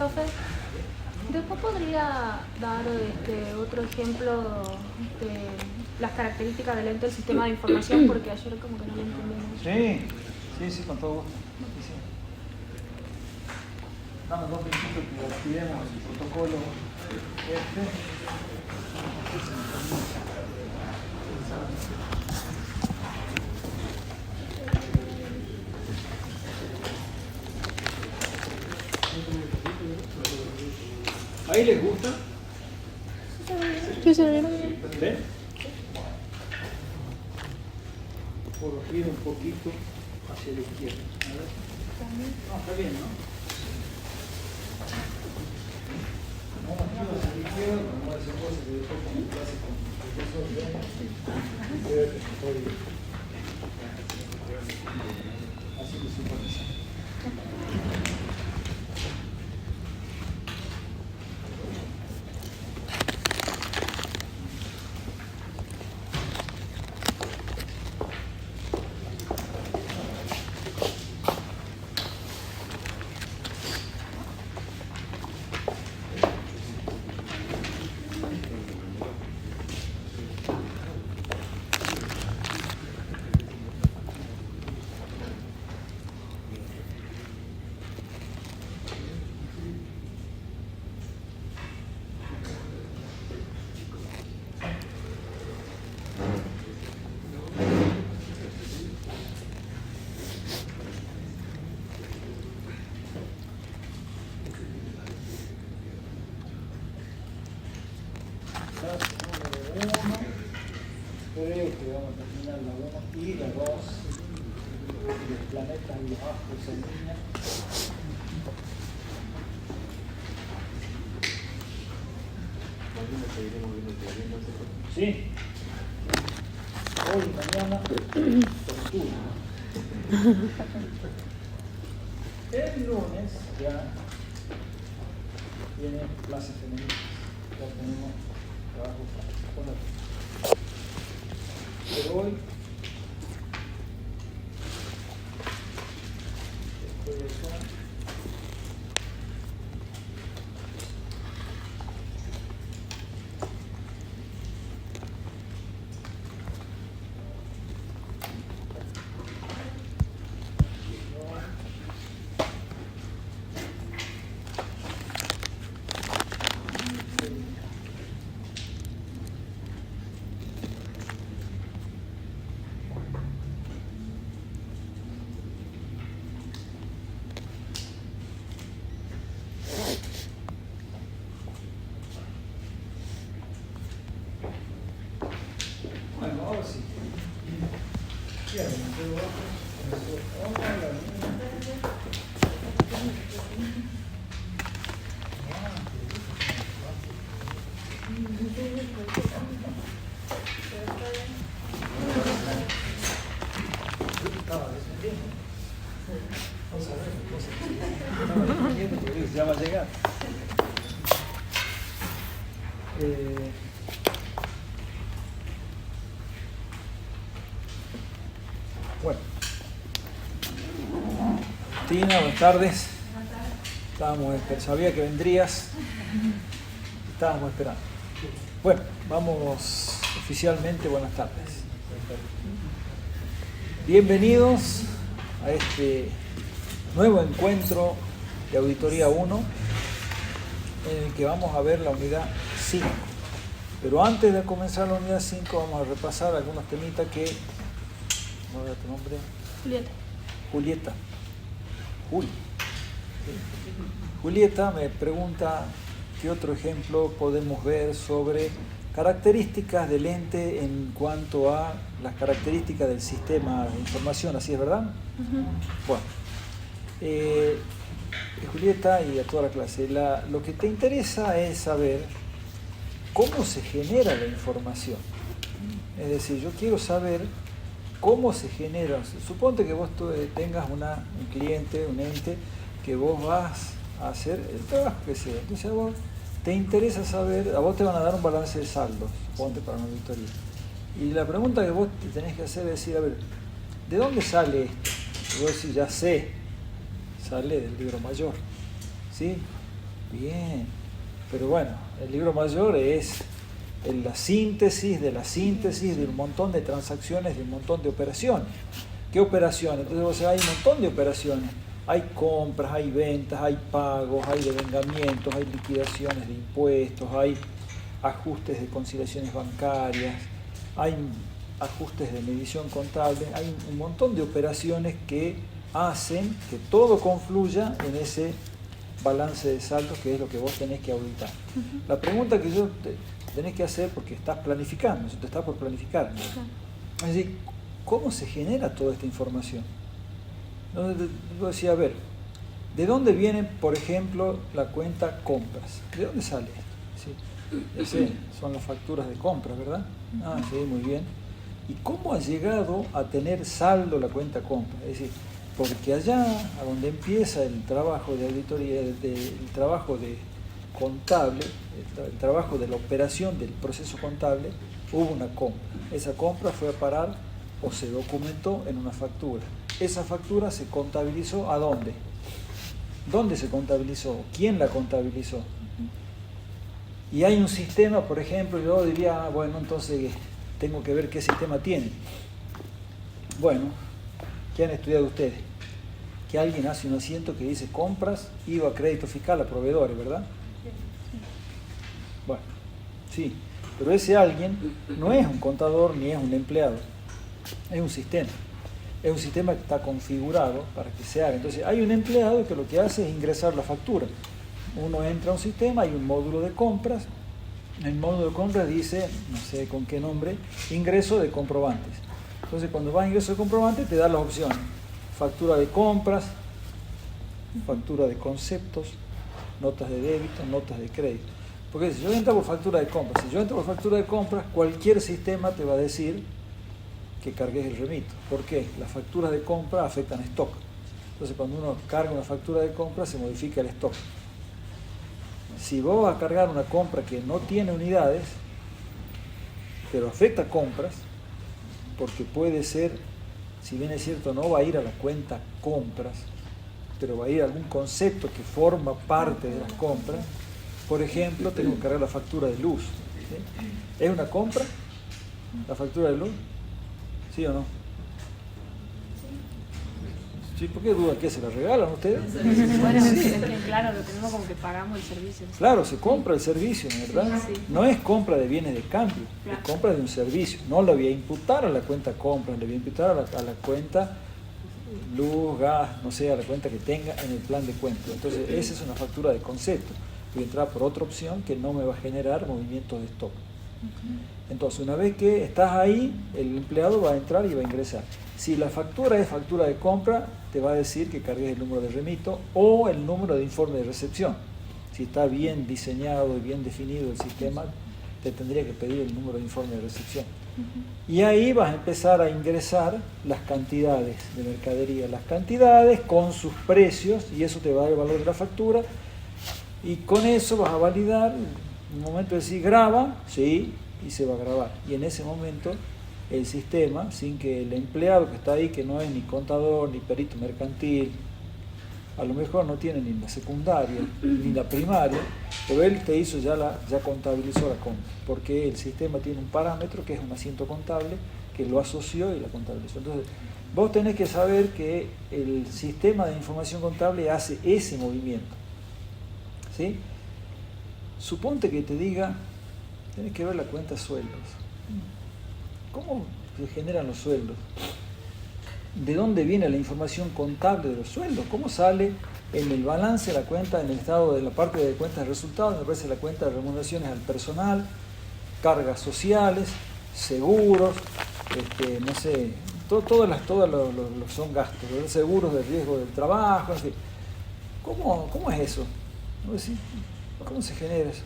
Profe, después podría dar otro ejemplo de las características del ente del sistema de información, porque ayer como que no lo entendí mucho. Sí, con todo gusto. Sí. Dame 2 minutitos que activemos el protocolo ¿Ahí les gusta? Sí, se ve bien. ¿Ven? Corregir un poquito hacia la izquierda. A ver. No, está bien, ¿no? Vamos aquí hacia la izquierda, como hace cosas que después con clase con el profesor, así que simpatiza. Creo que vamos a terminar la 1 y la 2 los planetas y los astros en línea. Sí. Hoy y mañana tortura. El lunes ya viene clase femenina. Ya tenemos trabajo con el. Pero hoy estoy acá. Bueno, ahora sí. Bien, ya va a llegar. Bueno, Tina, buenas tardes. Sabía que vendrías. Estábamos esperando. Bueno, vamos oficialmente. Buenas tardes. Bienvenidos a este nuevo encuentro de Auditoría 1 en el que vamos a ver la unidad 5. Pero antes de comenzar la unidad 5 vamos a repasar algunos temitas que... ¿Cómo era tu nombre? Julieta. Julieta me pregunta qué otro ejemplo podemos ver sobre características del ente en cuanto a las características del sistema de información, ¿así es verdad? Bueno, Julieta y a toda la clase, lo que te interesa es saber cómo se genera la información. Es decir, yo quiero saber cómo se genera. Suponte que vos tengas un cliente, un ente, que vos vas a hacer el trabajo que sea. Entonces a vos te interesa saber, a vos te van a dar un balance de saldos, ponte para una auditoría. Y la pregunta que vos te tenés que hacer es decir, a ver, ¿de dónde sale esto? Y vos decís, ya sé, sale del libro mayor, ¿sí? Bien, pero bueno, el libro mayor es la síntesis de un montón de transacciones, de un montón de operaciones. ¿Qué operaciones? Entonces, hay un montón de operaciones. Hay compras, hay ventas, hay pagos, hay devengamientos, hay liquidaciones de impuestos, hay ajustes de conciliaciones bancarias, hay ajustes de medición contable, hay un montón de operaciones que hacen que todo confluya en ese balance de saldos, que es lo que vos tenés que auditar. La pregunta que tenés que hacer, porque estás planificando, te estás por planificar, es decir, ¿cómo se genera toda esta información? Entonces, yo decía, a ver, ¿de dónde viene, por ejemplo, la cuenta compras? ¿De dónde sale esto? Sí, son las facturas de compras, ¿verdad? Ah, sí, muy bien. ¿Y cómo ha llegado a tener saldo la cuenta compras? Es decir, porque allá, a donde empieza el trabajo de auditoría, el trabajo de contable, el trabajo de la operación del proceso contable, hubo una compra. Esa compra fue a parar o se documentó en una factura. Esa factura se contabilizó ¿a dónde? ¿Dónde se contabilizó? ¿Quién la contabilizó? Y hay un sistema, por ejemplo, yo diría, bueno, entonces tengo que ver qué sistema tiene. Bueno, ¿qué han estudiado ustedes? Que alguien hace un asiento que dice compras, IVA, crédito fiscal a proveedores, ¿verdad? Bueno, sí, pero ese alguien no es un contador ni es un empleado, es un sistema. Es un sistema que está configurado para que se haga. Entonces, hay un empleado que lo que hace es ingresar la factura. Uno entra a un sistema, hay un módulo de compras. El módulo de compras dice, no sé con qué nombre, ingreso de comprobantes. Entonces, cuando vas a ingreso de comprobantes, te da las opciones. Factura de compras, factura de conceptos, notas de débito, notas de crédito. Porque si yo entro por factura de compras, cualquier sistema te va a decir que cargues el remito. ¿Por qué? Las facturas de compra afectan stock. Entonces, cuando uno carga una factura de compra, se modifica el stock. Si vos vas a cargar una compra que no tiene unidades, pero afecta compras, porque puede ser, si bien es cierto, no va a ir a la cuenta compras, pero va a ir a algún concepto que forma parte de las compras. Por ejemplo, tengo que cargar la factura de luz. ¿Sí? ¿Es una compra la factura de luz? ¿Sí o no? ¿Sí? ¿Por qué duda que se la regalan ustedes? Bueno, sí. Claro, lo tenemos como que pagamos el servicio. Claro, se compra el servicio, ¿verdad? Sí. No es compra de bienes de cambio, claro. Es compra de un servicio. No lo voy a imputar a la cuenta compra, le voy a imputar a la cuenta luz, gas, no sé, a la cuenta que tenga en el plan de cuenta. Entonces, esa es una factura de concepto. Voy a entrar por otra opción que no me va a generar movimientos de stock. Entonces, una vez que estás ahí, el empleado va a entrar y va a ingresar. Si la factura es factura de compra, te va a decir que cargues el número de remito o el número de informe de recepción. Si está bien diseñado y bien definido el sistema, te tendría que pedir el número de informe de recepción. Y ahí vas a empezar a ingresar las cantidades de mercadería, las cantidades con sus precios, y eso te va a dar el valor de la factura, y con eso vas a validar, en un momento de decir graba, sí, y se va a grabar. Y en ese momento el sistema, sin que el empleado que está ahí, que no es ni contador, ni perito mercantil, a lo mejor no tiene ni la secundaria, ni la primaria, pero él te hizo ya contabilizó la compra, porque el sistema tiene un parámetro que es un asiento contable, que lo asoció y la contabilizó. Entonces, vos tenés que saber que el sistema de información contable hace ese movimiento. ¿Sí? Suponte que te diga, tenés que ver la cuenta sueldos. ¿Cómo se generan los sueldos? ¿De dónde viene la información contable de los sueldos? ¿Cómo sale en el balance de la cuenta, en el estado de la parte de cuentas de resultados? Me parece la cuenta de remuneraciones al personal, cargas sociales, seguros, no sé, todos los son gastos, ¿verdad? Seguros de riesgo del trabajo, en fin. ¿Cómo es eso? ¿Cómo se genera eso?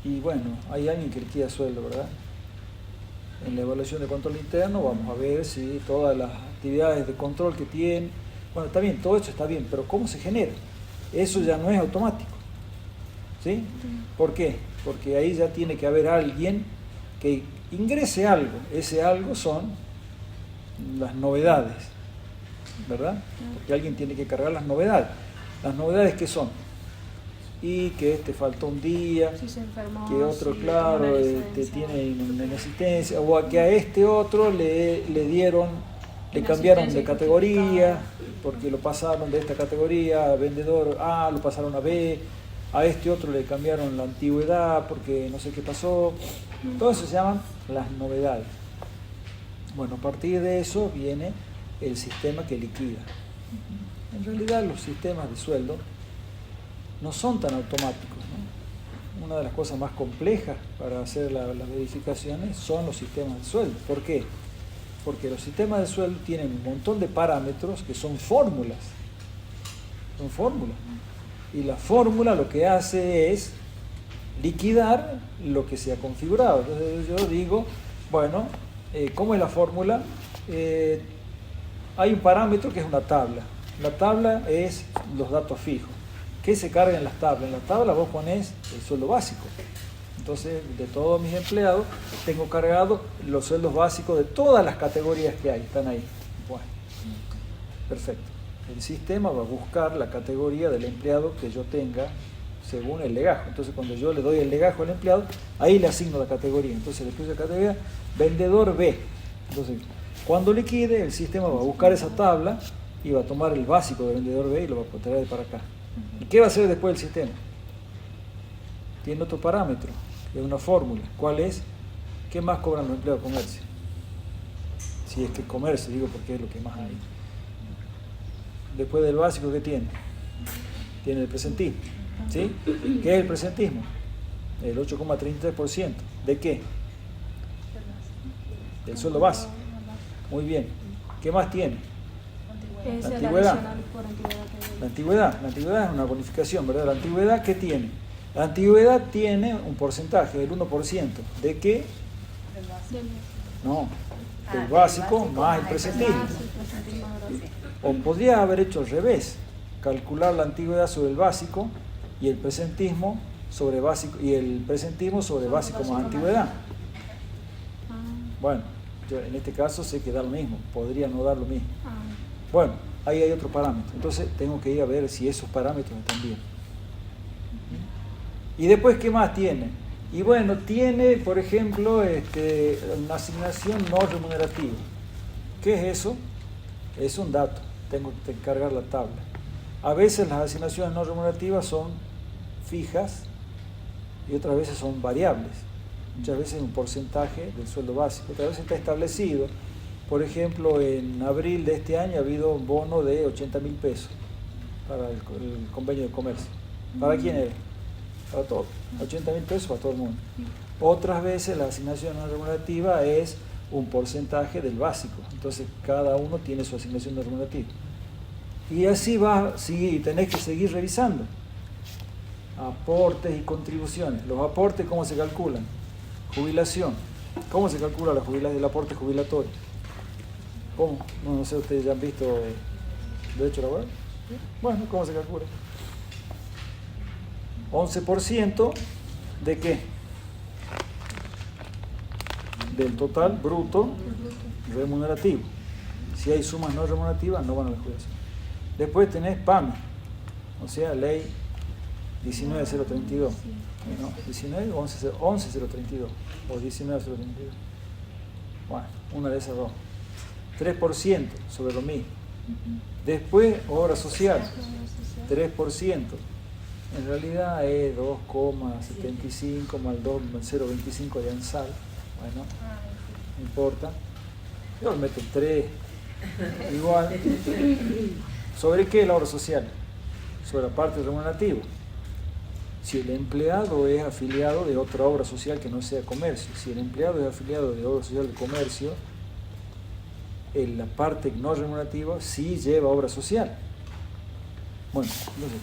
Y bueno, hay alguien que liquida sueldo, ¿verdad? En la evaluación de control interno vamos a ver si todas las actividades de control que tienen, bueno, está bien, todo eso está bien, pero ¿cómo se genera? Eso ya no es automático. ¿Sí? ¿Por qué? Porque ahí ya tiene que haber alguien que ingrese algo. Ese algo son las novedades, ¿verdad? Porque alguien tiene que cargar las novedades. Las novedades, ¿qué son? Y que te faltó un día, si se enfermó, que otro, si claro, tiene una inexistencia, o a que a este otro le cambiaron de categoría, porque lo pasaron de esta categoría a vendedor A, lo pasaron a B, a este otro le cambiaron la antigüedad porque no sé qué pasó. Todo eso se llaman las novedades. Bueno, a partir de eso viene el sistema que liquida. En realidad los sistemas de sueldo no son tan automáticos, ¿no? Una de las cosas más complejas para hacer las verificaciones son los sistemas de sueldo. ¿Por qué? Porque los sistemas de sueldo tienen un montón de parámetros que son fórmulas. Son fórmulas. Y la fórmula lo que hace es liquidar lo que se ha configurado. Entonces yo digo, bueno, ¿cómo es la fórmula? Hay un parámetro que es una tabla. La tabla es los datos fijos. ¿Qué se carga en las tablas? En la tabla vos ponés el sueldo básico. Entonces, de todos mis empleados, tengo cargado los sueldos básicos de todas las categorías que hay. Están ahí. Bueno, perfecto. El sistema va a buscar la categoría del empleado que yo tenga según el legajo. Entonces, cuando yo le doy el legajo al empleado, ahí le asigno la categoría. Entonces, le puse la categoría vendedor B. Entonces, cuando liquide, el sistema va a buscar esa tabla y va a tomar el básico de vendedor B y lo va a traer para acá. ¿Y qué va a hacer después el sistema? Tiene otro parámetro, que es una fórmula. ¿Cuál es? ¿Qué más cobran los empleados de comercio? Si es que comercio, digo porque es lo que más hay. Después del básico, ¿qué tiene? Tiene el presentismo. ¿Sí? ¿Qué es el presentismo? El 8,33%. ¿De qué? Del sueldo base. Muy bien. ¿Qué más tiene? La antigüedad. La antigüedad es una bonificación, ¿verdad? La antigüedad, ¿qué tiene? La antigüedad tiene un porcentaje del 1%. ¿De qué? No, del básico más el presentismo. O podría haber hecho al revés, calcular la antigüedad sobre el básico y el presentismo sobre básico más antigüedad. Bueno, yo en este caso sé que da lo mismo, podría no dar lo mismo. Bueno, ahí hay otro parámetro, entonces tengo que ir a ver si esos parámetros están bien. Y después, ¿qué más tiene? Y bueno, tiene, por ejemplo, una asignación no remunerativa. ¿Qué es eso? Es un dato, tengo que cargar la tabla. A veces las asignaciones no remunerativas son fijas y otras veces son variables. Muchas veces un porcentaje del sueldo básico, otras veces está establecido. Por ejemplo, en abril de este año ha habido un bono de 80.000 pesos para el convenio de comercio. ¿Para quién era? Para todos. 80.000 pesos para todo el mundo. Otras veces la asignación no remunerativa es un porcentaje del básico. Entonces cada uno tiene su asignación no remunerativa. Y así va, sí, tenés que seguir revisando. Aportes y contribuciones. Los aportes, ¿cómo se calculan? Jubilación. ¿Cómo se calcula el aporte jubilatorio? ¿Cómo? No sé, ustedes ya han visto derecho laboral. Bueno, ¿cómo se calcula? 11% ¿de qué? Del total bruto remunerativo. Si hay sumas no remunerativas, no van a la jubilación. Después tenés PAMI, o sea, ley 19.032. No, 11.032 o 19.032. Bueno, una de esas dos. 3% sobre lo mismo. Después, obra social, 3%. En realidad es 2,75 más 0,25 de ANSAL. Bueno, no importa. Yo le meto 3. Igual. ¿Sobre qué la obra social? Sobre la parte remunerativa. Si el empleado es afiliado de otra obra social que no sea comercio, si el empleado es afiliado de obra social de comercio, en la parte no remunerativa sí lleva obra social. Bueno, entonces,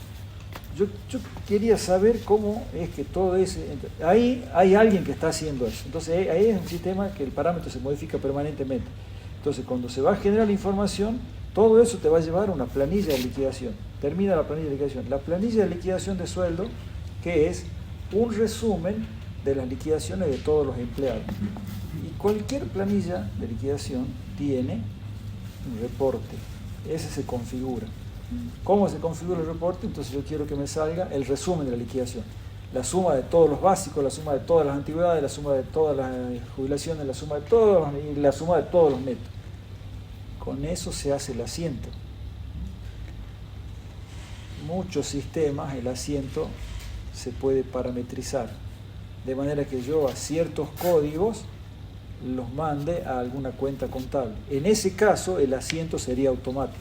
yo quería saber cómo es que todo ese... Ahí hay alguien que está haciendo eso. Entonces ahí es un sistema que el parámetro se modifica permanentemente. Entonces cuando se va a generar la información, todo eso te va a llevar a una planilla de liquidación. Termina la planilla de liquidación. La planilla de liquidación de sueldo, que es un resumen de las liquidaciones de todos los empleados. Y cualquier planilla de liquidación tiene un reporte. Ese se configura. ¿Cómo se configura el reporte? Entonces yo quiero que me salga el resumen de la liquidación. La suma de todos los básicos, la suma de todas las antigüedades, la suma de todas las jubilaciones, la suma de todos y la suma de todos los netos. Con eso se hace el asiento. Muchos sistemas, el asiento se puede parametrizar, de manera que yo a ciertos códigos los mande a alguna cuenta contable. En ese caso, el asiento sería automático.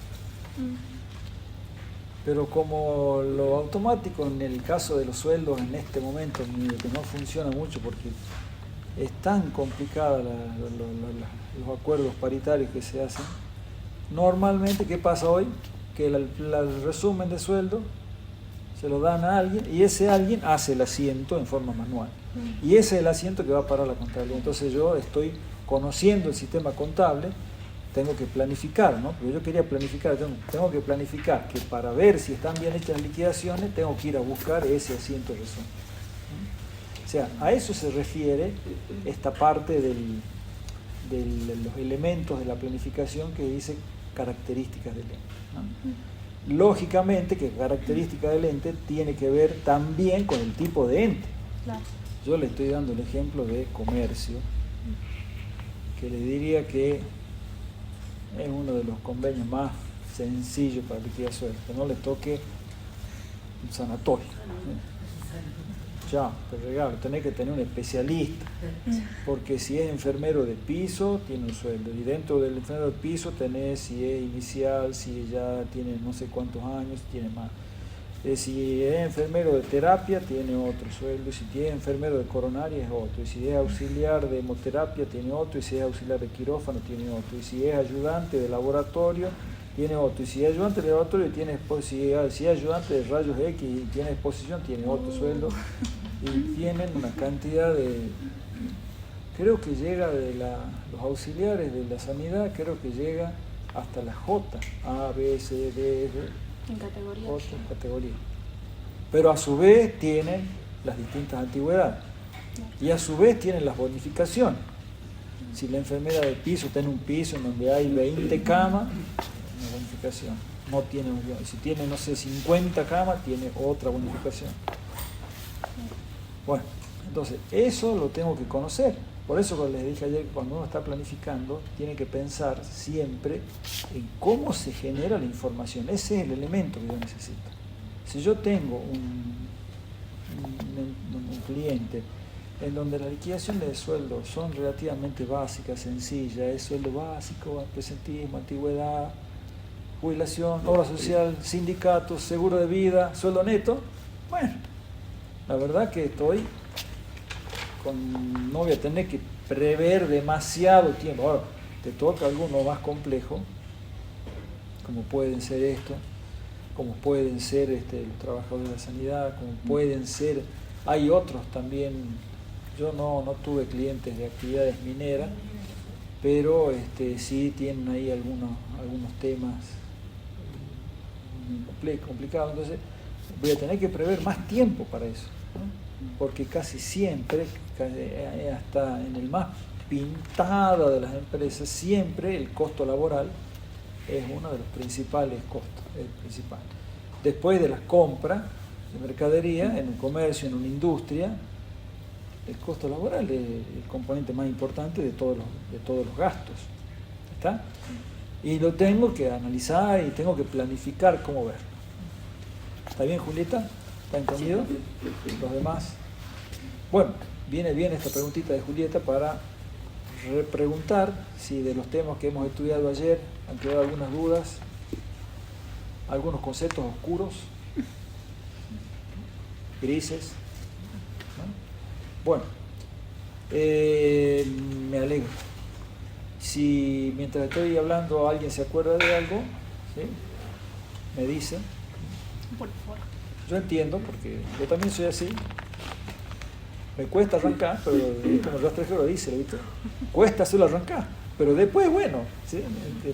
Pero como lo automático en el caso de los sueldos en este momento que no funciona mucho porque es tan complicada los acuerdos paritarios que se hacen, normalmente, ¿qué pasa hoy? Que el resumen de sueldo se lo dan a alguien y ese alguien hace el asiento en forma manual. Y ese es el asiento que va a parar la contabilidad. Entonces yo estoy conociendo el sistema contable, tengo que planificar, ¿no? Porque yo quería planificar, tengo que planificar que para ver si están bien hechas las liquidaciones, tengo que ir a buscar ese asiento de resumen. O sea, a eso se refiere esta parte de los elementos de la planificación que dice características del ente, ¿no? Lógicamente que característica del ente tiene que ver también con el tipo de ente. Claro. Yo le estoy dando el ejemplo de comercio, que le diría que es uno de los convenios más sencillos para liquidar sueldos, que no le toque un sanatorio. Ya, te regalo, tenés que tener un especialista, porque si es enfermero de piso, tiene un sueldo, y dentro del enfermero de piso tenés si es inicial, si ya tiene no sé cuántos años, tiene más. Si es enfermero de terapia, tiene otro sueldo, y si tiene enfermero de coronaria es otro, y si es auxiliar de hemoterapia, tiene otro, y si es auxiliar de quirófano, tiene otro, y si es ayudante de laboratorio, tiene otro, y si es ayudante de laboratorio, si es ayudante de rayos X y tiene exposición, tiene otro sueldo, y tienen una cantidad de, creo que llega los auxiliares de la sanidad, creo que llega hasta la J, A, B, C, D, F, en categoría. otra categoría. Pero a su vez tienen las distintas antigüedades, y a su vez tienen las bonificaciones. Si la enfermera de piso tiene un piso en donde hay 20 camas, una bonificación. No tiene, si tiene, no sé, 50 camas, tiene otra bonificación. Bueno, entonces, eso lo tengo que conocer. Por eso, como les dije ayer, cuando uno está planificando, tiene que pensar siempre en cómo se genera la información. Ese es el elemento que yo necesito. Si yo tengo un cliente en donde las liquidaciones de sueldo son relativamente básicas, sencillas, es sueldo básico, presentismo, antigüedad, jubilación, obra social, sindicatos, seguro de vida, sueldo neto, bueno, la verdad que no voy a tener que prever demasiado tiempo. Ahora, te toca alguno más complejo, como pueden ser esto, como pueden ser los trabajadores de la sanidad, como pueden ser, hay otros también. Yo no tuve clientes de actividades mineras, pero sí tienen ahí algunos temas complicados, entonces voy a tener que prever más tiempo para eso, ¿no? Porque casi siempre, hasta en el más pintado de las empresas, siempre el costo laboral es uno de los principales costos, el principal. Después de las compras de mercadería, en un comercio, en una industria, el costo laboral es el componente más importante de todos los gastos. ¿Está? Y lo tengo que analizar y tengo que planificar cómo verlo. ¿Está bien, Julieta? ¿Está entendido? Los demás. Bueno, viene bien esta preguntita de Julieta para repreguntar si de los temas que hemos estudiado ayer han quedado algunas dudas, algunos conceptos oscuros, grises, ¿no? Bueno, me alegro. Si mientras estoy hablando alguien se acuerda de algo, ¿sí?, me dice. Por favor. Yo entiendo, porque yo también soy así. Me cuesta arrancar, pero como Rastrejero lo dice, ¿viste? Cuesta solo arrancar, pero después, bueno, ¿sí?,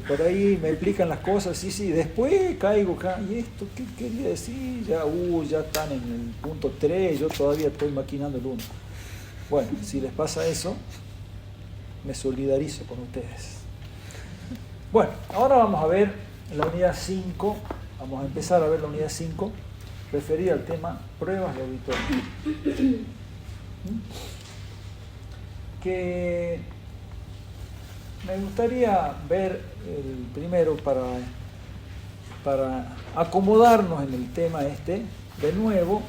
por ahí me explican las cosas, sí, después caigo acá, ¿y esto qué quería decir? Ya están en el punto 3, yo todavía estoy maquinando el 1. Bueno, si les pasa eso, me solidarizo con ustedes. Bueno, ahora vamos a ver la unidad 5 Vamos a empezar a ver la unidad 5, referida al tema pruebas de auditoría. Que me gustaría ver primero para acomodarnos en el tema de nuevo,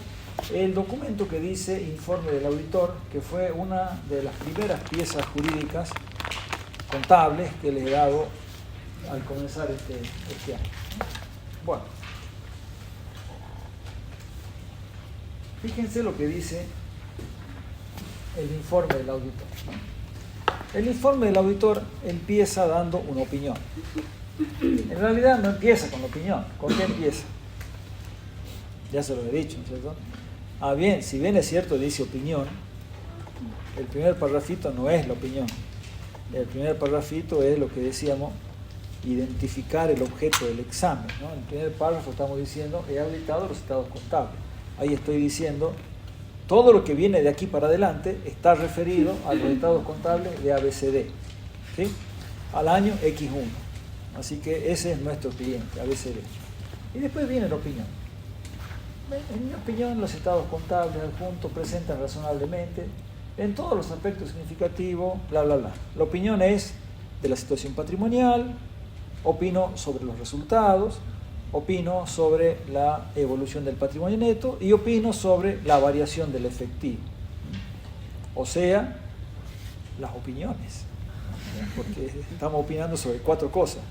el documento que dice informe del auditor, que fue una de las primeras piezas jurídicas contables que les he dado al comenzar este año. Bueno, fíjense lo que dice el informe del auditor. El informe del auditor empieza dando una opinión. En realidad no empieza con la opinión. ¿Con qué empieza? Ya se lo he dicho, ¿cierto? Bien, si bien es cierto, dice opinión, el primer parrafito no es la opinión. El primer parrafito es lo que decíamos, identificar el objeto del examen, ¿no? En el primer párrafo estamos diciendo, he auditado los estados contables. Ahí estoy diciendo, todo lo que viene de aquí para adelante está referido a los estados contables de ABCD, ¿sí? Al año X1. Así que ese es nuestro cliente, ABCD. Y después viene la opinión. En mi opinión, los estados contables adjuntos presentan razonablemente en todos los aspectos significativos, bla, bla, bla. La opinión es de la situación patrimonial, opino sobre los resultados, opino sobre la evolución del patrimonio neto y opino sobre la variación del efectivo. O sea, las opiniones, porque estamos opinando sobre 4 cosas.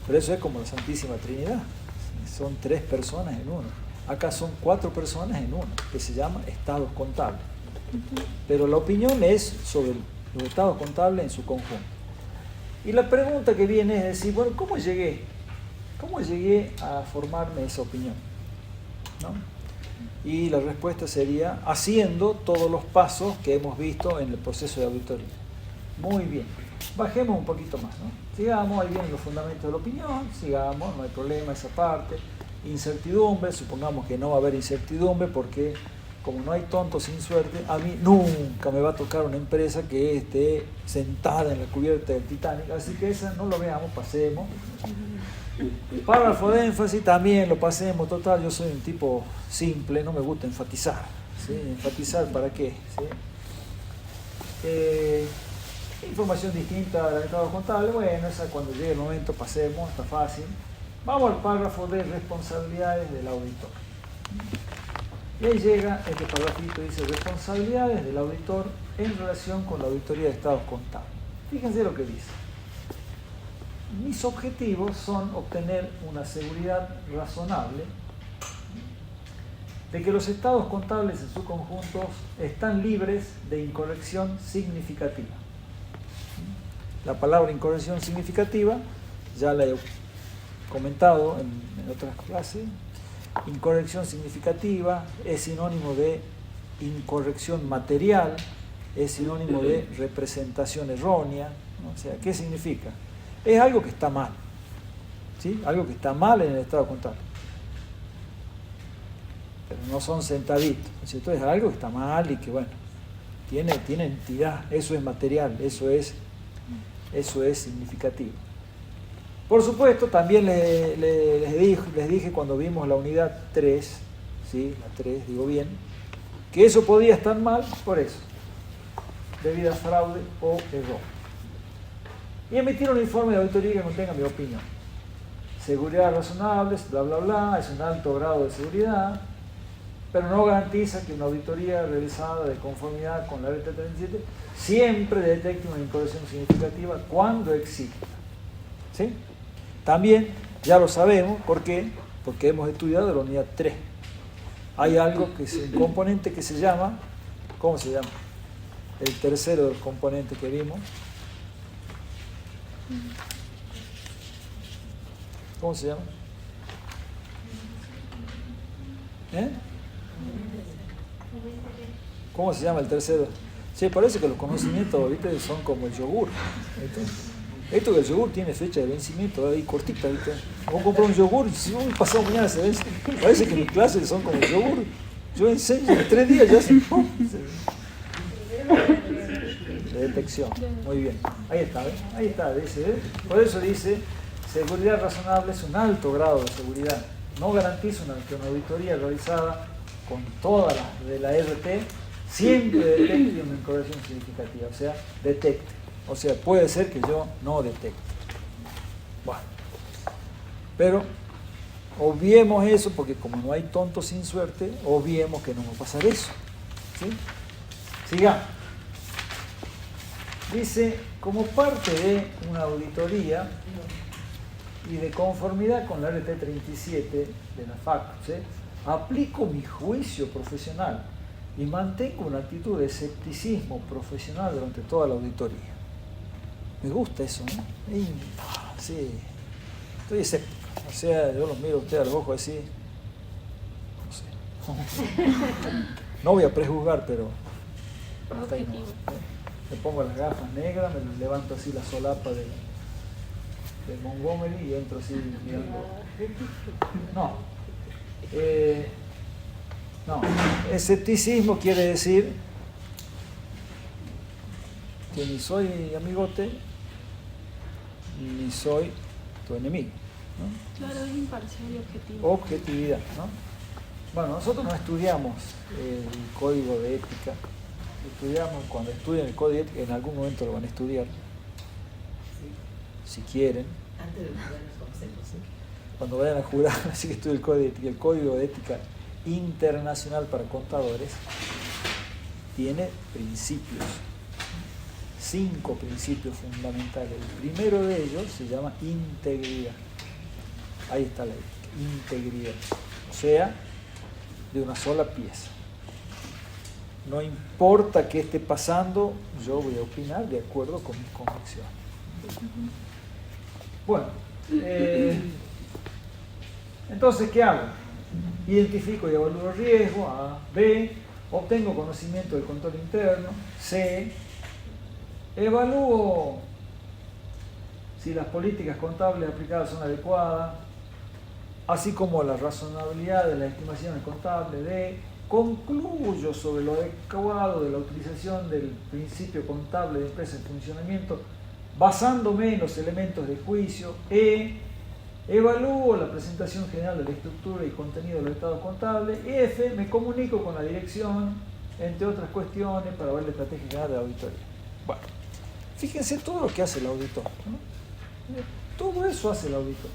Pero eso es como la Santísima Trinidad. Son 3 personas en uno. Acá son 4 personas en uno, que se llama estados contables. Pero la opinión es sobre los estados contables en su conjunto. Y la pregunta que viene es decir, bueno, ¿cómo llegué a formarme esa opinión? ¿No? Y la respuesta sería haciendo todos los pasos que hemos visto en el proceso de auditoría. Muy bien, bajemos un poquito más, ¿no? Sigamos, ahí vienen los fundamentos de la opinión, sigamos, no hay problema esa parte. Incertidumbre, supongamos que no va a haber incertidumbre porque como no hay tontos sin suerte, a mí nunca me va a tocar una empresa que esté sentada en la cubierta del Titanic, así que esa no lo veamos, pasemos. Párrafo de énfasis también lo pasemos, total, yo soy un tipo simple, no me gusta enfatizar, ¿sí? ¿Enfatizar para qué? ¿Sí? Información distinta del estado contable, bueno, esa cuando llegue el momento pasemos, está fácil. Vamos al párrafo de responsabilidades del auditor. Y ahí llega este parrafito, dice responsabilidades del auditor en relación con la auditoría de estados contables. Fíjense lo que dice. Mis objetivos son obtener una seguridad razonable de que los estados contables en su conjunto están libres de incorrección significativa. La palabra incorrección significativa ya la he comentado en otras clases. Incorrección significativa es sinónimo de incorrección material, es sinónimo de representación errónea, ¿no? O sea, ¿qué significa? Es algo que está mal, ¿sí? Algo que está mal en el estado contable. Pero no son centavitos, ¿no es cierto? Es algo que está mal y que, bueno, tiene entidad, eso es material, eso es significativo. Por supuesto, también les dije cuando vimos la unidad 3, ¿sí? La 3, digo bien, que eso podía estar mal por eso, debido a fraude o error. Y emitir un informe de auditoría que contenga mi opinión. Seguridad razonable, bla, bla, bla, es un alto grado de seguridad, pero no garantiza que una auditoría realizada de conformidad con la ley 37 siempre detecte una incorrección significativa cuando exista. ¿Sí? También, ya lo sabemos, ¿por qué? Porque hemos estudiado la unidad 3. Hay algo que es un componente que se llama, ¿cómo se llama? El tercero del componente que vimos. ¿Cómo se llama? ¿Cómo se llama el tercero? Sí, parece que los conocimientos ahorita son como el yogur. Esto que el yogur tiene fecha de vencimiento ahí cortita, ¿viste? Vamos a comprar un yogur y si un pasado mañana se vence. Parece que mis clases son como el yogur. Yo enseño en 3 días ya se... De detección. Muy bien. Ahí está, ¿ves? Ahí está, dice, ¿ves? Por eso dice, seguridad razonable es un alto grado de seguridad. no garantizo que una auditoría realizada con todas las de la RT siempre detecte una incorrección significativa, o sea, detecte. O sea, puede ser que yo no detecte. Bueno, pero obviemos eso, porque como no hay tontos sin suerte, obviemos que no va a pasar eso. ¿Sí? Sigamos. Dice, como parte de una auditoría y de conformidad con la RT 37 de la FACUC, aplico mi juicio profesional y mantengo una actitud de escepticismo profesional durante toda la auditoría. Me gusta eso, ¿no? Sí, estoy escéptico. O sea, yo los miro a ustedes a los ojos así, no sé. No voy a prejuzgar, pero hasta ahí no. Me pongo las gafas negras, me levanto así la solapa de Montgomery y entro así mirando. No, escepticismo quiere decir que ni soy amigote ni soy tu enemigo, ¿no? Claro, es imparcial y objetivo. Objetividad, ¿no? Bueno, nosotros no estudiamos el código de ética. Estudiamos, cuando estudian el código de ética, en algún momento lo van a estudiar, si quieren. Antes de jurar los consejos, ¿sí? Cuando vayan a jurar, así que estudia el código de ética. El código de ética internacional para contadores tiene principios, 5 principios fundamentales. El primero de ellos se llama integridad. Ahí está la ética, integridad. O sea, de una sola pieza. No importa qué esté pasando, yo voy a opinar de acuerdo con mis convicciones. Bueno, entonces, ¿qué hago? Identifico y evalúo el riesgo, A, B, obtengo conocimiento del control interno, C, evalúo si las políticas contables aplicadas son adecuadas, así como la razonabilidad de las estimaciones contables, D, concluyo sobre lo adecuado de la utilización del principio contable de empresa en funcionamiento, basándome en los elementos de juicio, E, evalúo la presentación general de la estructura y contenido de los estados contables, F, me comunico con la dirección, entre otras cuestiones, para ver la estrategia general de la auditoría. Bueno, fíjense todo lo que hace el auditor, ¿no? Todo eso hace el auditor.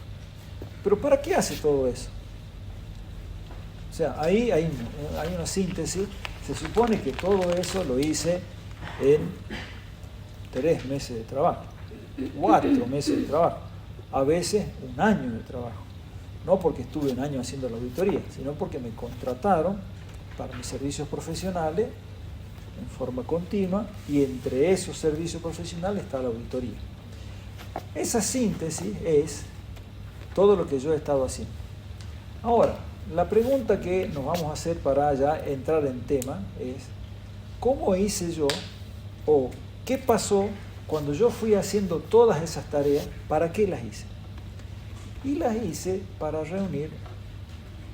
¿Pero para qué hace todo eso? O sea, ahí hay una síntesis. Se supone que todo eso lo hice en 3 meses de trabajo, 4 meses de trabajo, a veces 1 año de trabajo. No porque estuve 1 año haciendo la auditoría, sino porque me contrataron para mis servicios profesionales en forma continua, y entre esos servicios profesionales está la auditoría. Esa síntesis es todo lo que yo he estado haciendo. Ahora, la pregunta que nos vamos a hacer para ya entrar en tema es: ¿cómo hice yo, o qué pasó cuando yo fui haciendo todas esas tareas? ¿Para qué las hice? Y las hice para reunir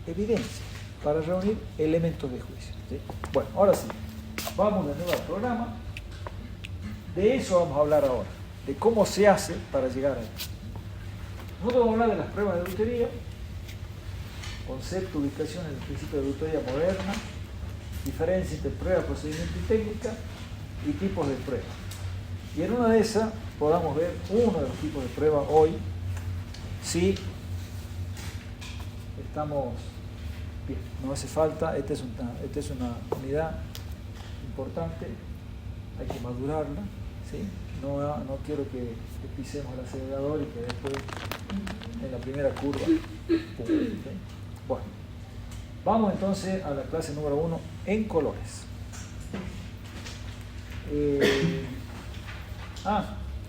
evidencia, para reunir elementos de juicio, ¿sí? Bueno, ahora sí, vamos de nuevo al programa. De eso vamos a hablar ahora, de cómo se hace para llegar ahí. Nosotros vamos a hablar de las pruebas de auditoría, concepto, ubicación en el principio de auditoría moderna, diferencia entre prueba, procedimiento y técnica, y tipos de prueba. Y en una de esas podamos ver uno de los tipos de prueba hoy, si estamos bien. No hace falta, esta es una unidad importante, hay que madurarla, ¿sí? No quiero que pisemos el acelerador y que después en la primera curva, ¡pum! ¿Sí? Bueno, vamos entonces a la clase número 1 en colores.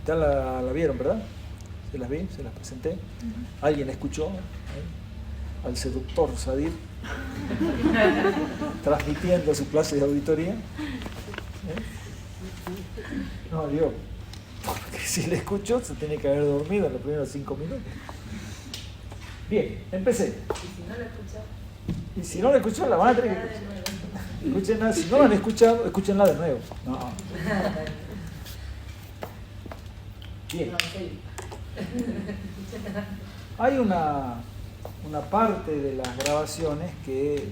Ya la vieron, ¿verdad? Se las vi, se las presenté. ¿Alguien la escuchó? Al seductor Sadir transmitiendo su clase de auditoría. No, digo, porque si la escuchó se tiene que haber dormido en los primeros 5 minutos. Bien, empecé. Y si no la escuchó, la van a tener que escucharla. Si no la han escuchado, escúchenla de nuevo. No. Bien. Hay una una parte de las grabaciones que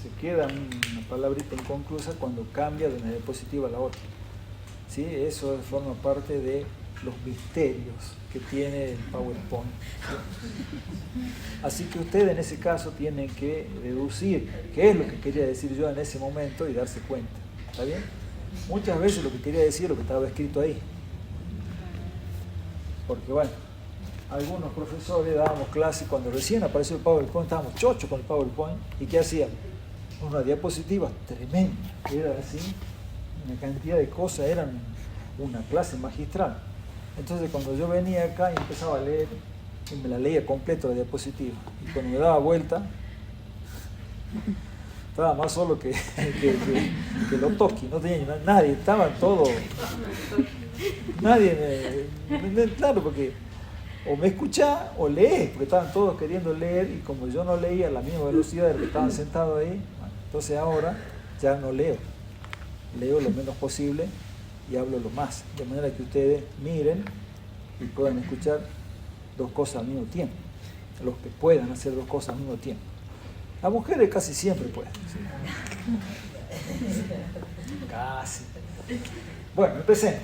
se queda una palabrita inconclusa cuando cambia de una diapositiva a la otra. ¿Sí? Eso forma parte de los misterios que tiene el PowerPoint. ¿Sí? Así que ustedes en ese caso tienen que deducir qué es lo que quería decir yo en ese momento y darse cuenta. ¿Está bien? Muchas veces lo que quería decir es lo que estaba escrito ahí. Porque bueno, algunos profesores dábamos clases cuando recién apareció el PowerPoint, estábamos chochos con el PowerPoint, ¿y qué hacíamos? Una diapositiva tremenda, era así, una cantidad de cosas, eran una clase magistral. Entonces cuando yo venía acá y empezaba a leer, y me la leía completo la diapositiva, y cuando me daba vuelta, estaba más solo que los toquis, no tenía nadie, estaban todos, nadie claro, porque o me escuchaba o lees, porque estaban todos queriendo leer, y como yo no leía a la misma velocidad de los que estaban sentados ahí, entonces ahora ya no leo lo menos posible y hablo lo más, de manera que ustedes miren y puedan escuchar dos cosas al mismo tiempo, los que puedan hacer dos cosas al mismo tiempo. Las mujeres casi siempre pueden. ¿Sí? Casi. Bueno, empecemos.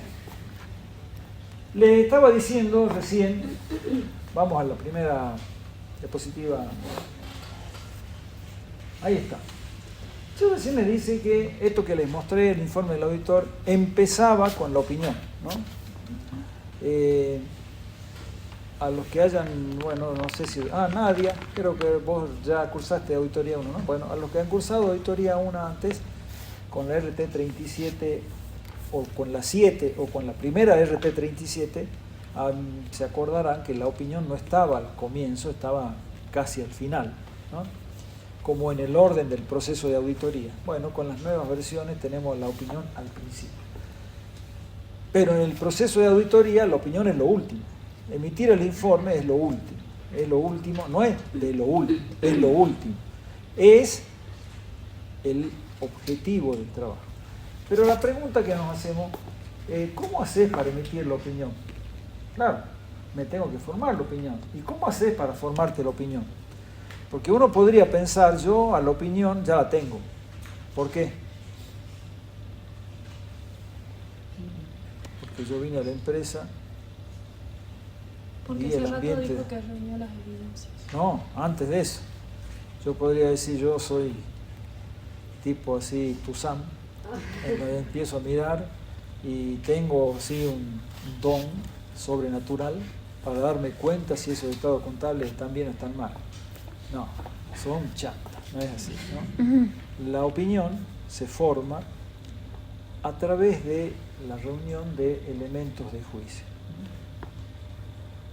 Le estaba diciendo recién, vamos a la primera diapositiva. Ahí está. Yo recién les dice que esto que les mostré, el informe del auditor, empezaba con la opinión, ¿no? A los que hayan, bueno, no sé si... Nadia, creo que vos ya cursaste Auditoría 1, ¿no? Bueno, a los que han cursado Auditoría 1 antes, con la RT37, o con la 7, o con la primera RT37, se acordarán que la opinión no estaba al comienzo, estaba casi al final, ¿no? Como en el orden del proceso de auditoría. Bueno, con las nuevas versiones tenemos la opinión al principio. Pero en el proceso de auditoría la opinión es lo último. Emitir el informe es lo último, no es de lo último, es lo último. Es el objetivo del trabajo. Pero la pregunta que nos hacemos, ¿cómo haces para emitir la opinión? Claro, me tengo que formar la opinión. ¿Y cómo haces para formarte la opinión? Porque uno podría pensar, yo a la opinión ya la tengo. ¿Por qué? Porque yo vine a la empresa porque y hace el rato ambiente... dijo que reunió las evidencias. No, antes de eso. Yo podría decir, yo soy tipo así, Tuzán, donde empiezo a mirar y tengo así un don sobrenatural para darme cuenta si esos estados contables están bien o están mal. No, son chantas, no es así, ¿no? La opinión se forma a través de la reunión de elementos de juicio.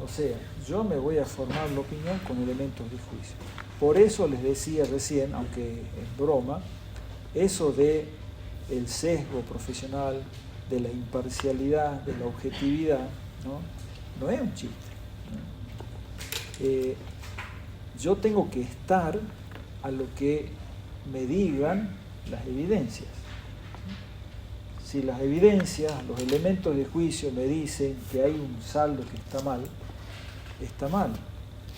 O sea, yo me voy a formar la opinión con elementos de juicio. Por eso les decía recién, aunque es broma, eso de el sesgo profesional, de la imparcialidad, de la objetividad, no es un chiste, ¿no? Yo tengo que estar a lo que me digan las evidencias. Si las evidencias, los elementos de juicio me dicen que hay un saldo que está mal, está mal.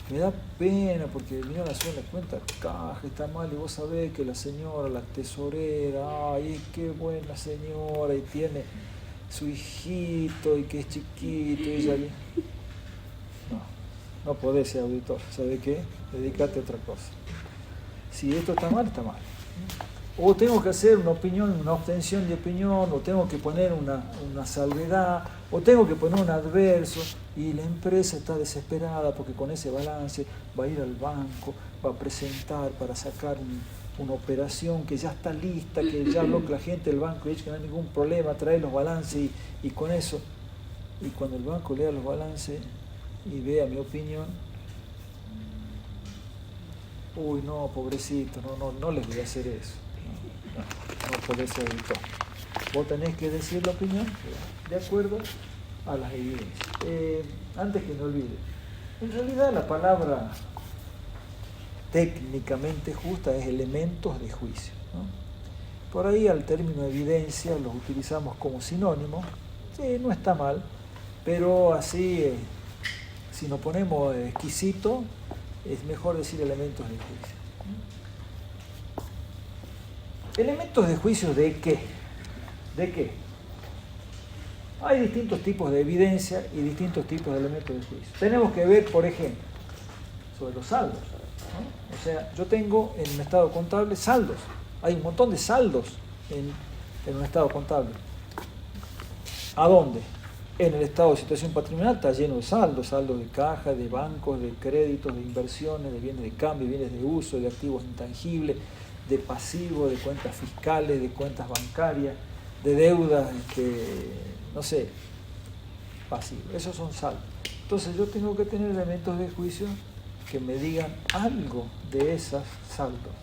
Me da pena porque vinieron a hacer la cuenta, caja, está mal, y vos sabés que la señora, la tesorera, ay, qué buena señora, y tiene su hijito, y que es chiquito, y ella... No podés ser auditor, ¿sabe qué? Dedícate a otra cosa. Si esto está mal, está mal. O tengo que hacer una opinión, una obtención de opinión, o tengo que poner una salvedad, o tengo que poner un adverso, y la empresa está desesperada porque con ese balance va a ir al banco, va a presentar para sacar una operación que ya está lista, que ya habló con la gente del banco y dice que no hay ningún problema, trae los balances y con eso. Y cuando el banco lea los balances y vea mi opinión, uy, no, pobrecito, no les voy a hacer eso. No podés ser auditor. Vos tenés que decir la opinión de acuerdo a las evidencias. Antes que me olvide, en realidad la palabra técnicamente justa es elementos de juicio, ¿no? Por ahí al término evidencia los utilizamos como sinónimo. Sí, no está mal, pero así si nos ponemos exquisito, es mejor decir elementos de juicio. ¿Elementos de juicio de qué? ¿De qué? Hay distintos tipos de evidencia y distintos tipos de elementos de juicio. Tenemos que ver, por ejemplo, sobre los saldos, ¿no? O sea, yo tengo en un estado contable saldos. Hay un montón de saldos en un estado contable. ¿A dónde? En el estado de situación patrimonial está lleno de saldos de caja, de bancos, de créditos, de inversiones, de bienes de cambio, bienes de uso, de activos intangibles, de pasivos, de cuentas fiscales, de cuentas bancarias, de deudas, no sé, pasivos. Esos son saldos. Entonces yo tengo que tener elementos de juicio que me digan algo de esas saldos.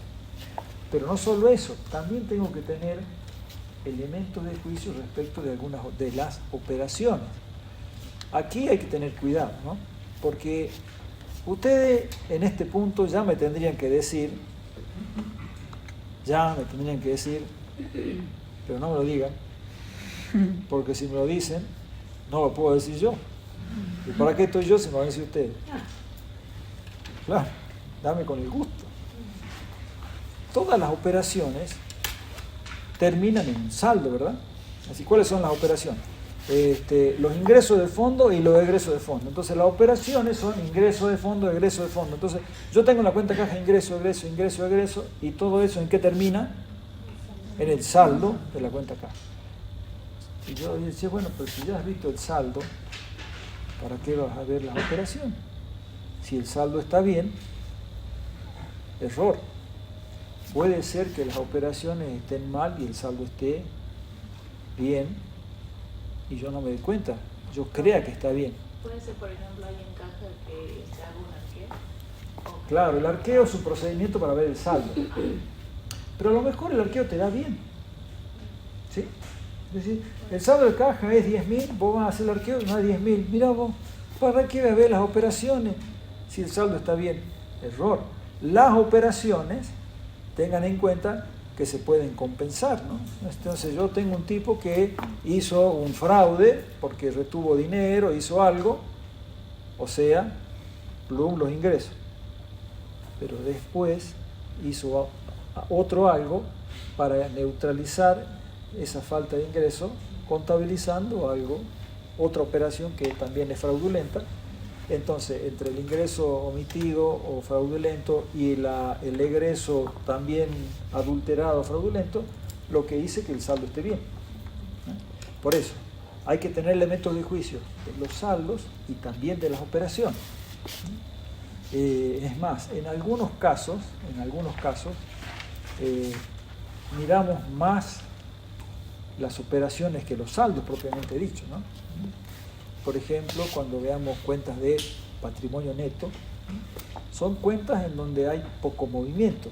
Pero no solo eso, también tengo que tener elementos de juicio respecto de algunas de las operaciones. Aquí hay que tener cuidado, ¿no? Porque ustedes en este punto ya me tendrían que decir, pero no me lo digan, porque si me lo dicen, no lo puedo decir yo. ¿Y para qué estoy yo si me lo van a decir ustedes? Claro, dame con el gusto. Todas las operaciones terminan en un saldo, ¿verdad? Así, ¿cuáles son las operaciones? Los ingresos de fondo y los egresos de fondo. Entonces, las operaciones son ingreso de fondo, egreso de fondo. Entonces, yo tengo en la cuenta caja ingreso, egreso, ingreso, egreso, y todo eso, ¿en qué termina? En el saldo de la cuenta caja. Y yo decía, bueno, pero si ya has visto el saldo, ¿para qué vas a ver las operaciones? Si el saldo está bien, error. Puede ser que las operaciones estén mal y el saldo esté bien y yo no me doy cuenta, yo crea que está bien. Puede ser, por ejemplo, alguien en caja que se haga un arqueo. Claro, el arqueo es un procedimiento para ver el saldo. Pero a lo mejor el arqueo te da bien. ¿Sí? Es decir, el saldo de caja es 10.000, vos vas a hacer el arqueo y no es 10.000. Mirá vos, ¿para qué voy a ver las operaciones si el saldo está bien? Error. Las operaciones, tengan en cuenta que se pueden compensar, ¿no? Entonces yo tengo un tipo que hizo un fraude porque retuvo dinero, hizo algo, o sea, plum, los ingresos. Pero después hizo otro algo para neutralizar esa falta de ingreso, contabilizando algo, otra operación que también es fraudulenta. Entonces, entre el ingreso omitido o fraudulento y el egreso también adulterado o fraudulento, lo que hice que el saldo esté bien. Por eso, hay que tener elementos de juicio de los saldos y también de las operaciones. Es más, en algunos casos, miramos más las operaciones que los saldos propiamente dicho, ¿no? Por ejemplo, cuando veamos cuentas de patrimonio neto, son cuentas en donde hay poco movimiento.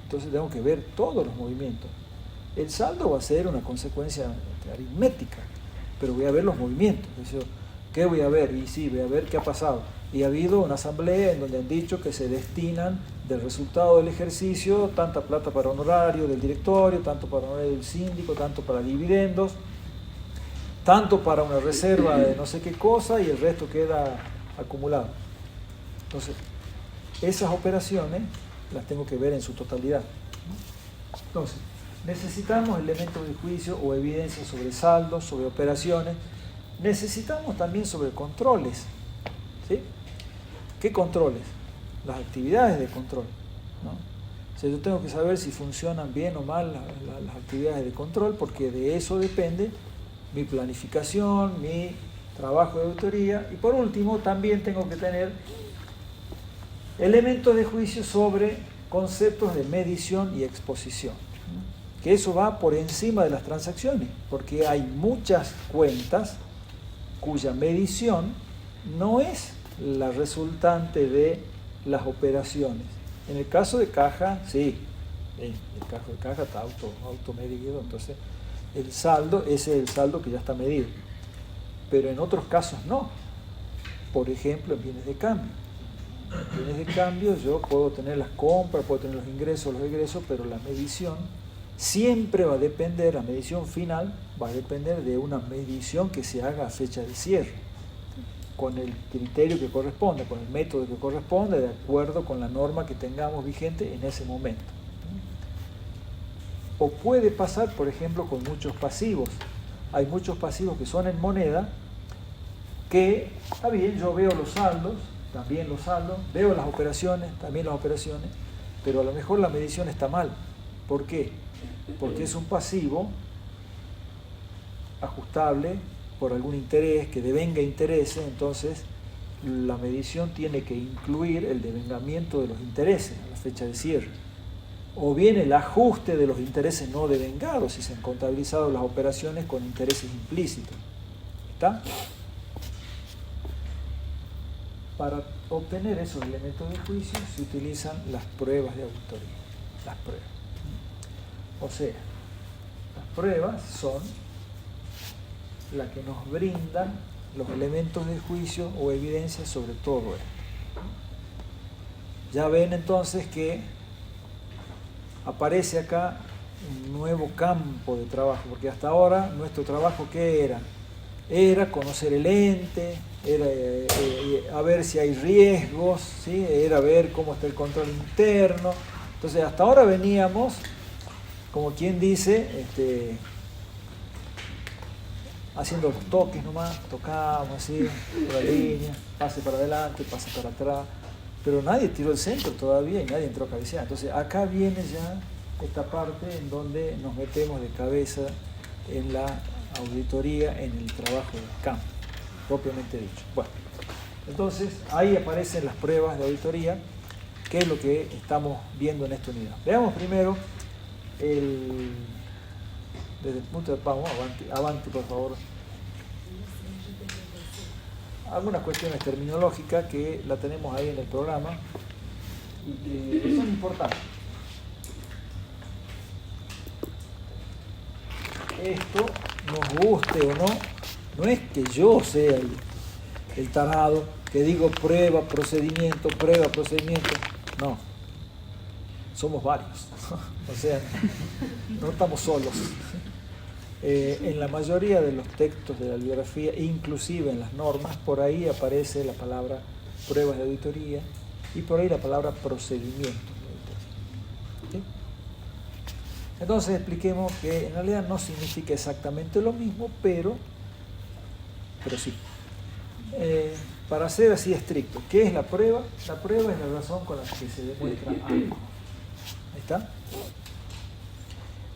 Entonces tengo que ver todos los movimientos. El saldo va a ser una consecuencia aritmética, pero voy a ver los movimientos. Entonces, ¿qué voy a ver? Y sí, voy a ver qué ha pasado. Y ha habido una asamblea en donde han dicho que se destinan del resultado del ejercicio tanta plata para honorario del directorio, tanto para honorario del síndico, tanto para dividendos, tanto para una reserva de no sé qué cosa y el resto queda acumulado. Entonces, esas operaciones las tengo que ver en su totalidad. Entonces, necesitamos elementos de juicio o evidencia sobre saldos, sobre operaciones. Necesitamos también sobre controles. ¿Sí? ¿Qué controles? Las actividades de control, ¿no? O sea, yo tengo que saber si funcionan bien o mal las actividades de control, porque de eso depende mi planificación, mi trabajo de auditoría. Y por último, también tengo que tener elementos de juicio sobre conceptos de medición y exposición, ¿no? Que eso va por encima de las transacciones, porque hay muchas cuentas cuya medición no es la resultante de las operaciones. En el caso de caja, sí, el caso de caja está automedido, entonces el saldo, ese es el saldo que ya está medido. Pero en otros casos no. Por ejemplo, en bienes de cambio. En bienes de cambio yo puedo tener las compras, puedo tener los ingresos, pero la medición siempre va a depender, la medición final va a depender de una medición que se haga a fecha de cierre. con el criterio que corresponde, con el método que corresponde, de acuerdo con la norma que tengamos vigente en ese momento. O puede pasar, por ejemplo, con muchos pasivos. Hay muchos pasivos que son en moneda, que, está bien, yo veo los saldos, también los saldos, veo las operaciones, también las operaciones, pero a lo mejor la medición está mal. ¿Por qué? Porque es un pasivo ajustable por algún interés, que devenga intereses, entonces la medición tiene que incluir el devengamiento de los intereses a la fecha de cierre. O bien el ajuste de los intereses no devengados, si se han contabilizado las operaciones con intereses implícitos. ¿Está? Para obtener esos elementos de juicio se utilizan las pruebas de auditoría. Las pruebas. O sea, las pruebas son las que nos brindan los elementos de juicio o evidencia sobre todo esto. Ya ven entonces que aparece acá un nuevo campo de trabajo, porque hasta ahora nuestro trabajo, ¿qué era? Era conocer el ente, era a ver si hay riesgos, ¿sí? Era ver cómo está el control interno. Entonces hasta ahora veníamos, como quien dice, haciendo los toques nomás, tocamos así, por la línea, pase para adelante, pase para atrás, pero nadie tiró el centro todavía y nadie entró a cabecear. Entonces acá viene ya esta parte en donde nos metemos de cabeza en la auditoría, en el trabajo del campo, propiamente dicho. Bueno, entonces ahí aparecen las pruebas de auditoría, que es lo que estamos viendo en esta unidad. Veamos primero desde el punto de vamos, avanti por favor. Algunas cuestiones terminológicas que la tenemos ahí en el programa y que son importantes. Esto, nos guste o no, no es que yo sea el tarado que digo prueba, procedimiento, no, somos varios, o sea, no estamos solos. En la mayoría de los textos de la bibliografía, inclusive en las normas, por ahí aparece la palabra pruebas de auditoría y por ahí la palabra procedimiento de auditoría. ¿Sí? Entonces expliquemos que en realidad no significa exactamente lo mismo, pero sí. Para ser así estricto, ¿qué es la prueba? La prueba es la razón con la que se demuestra algo. ¿Ahí está?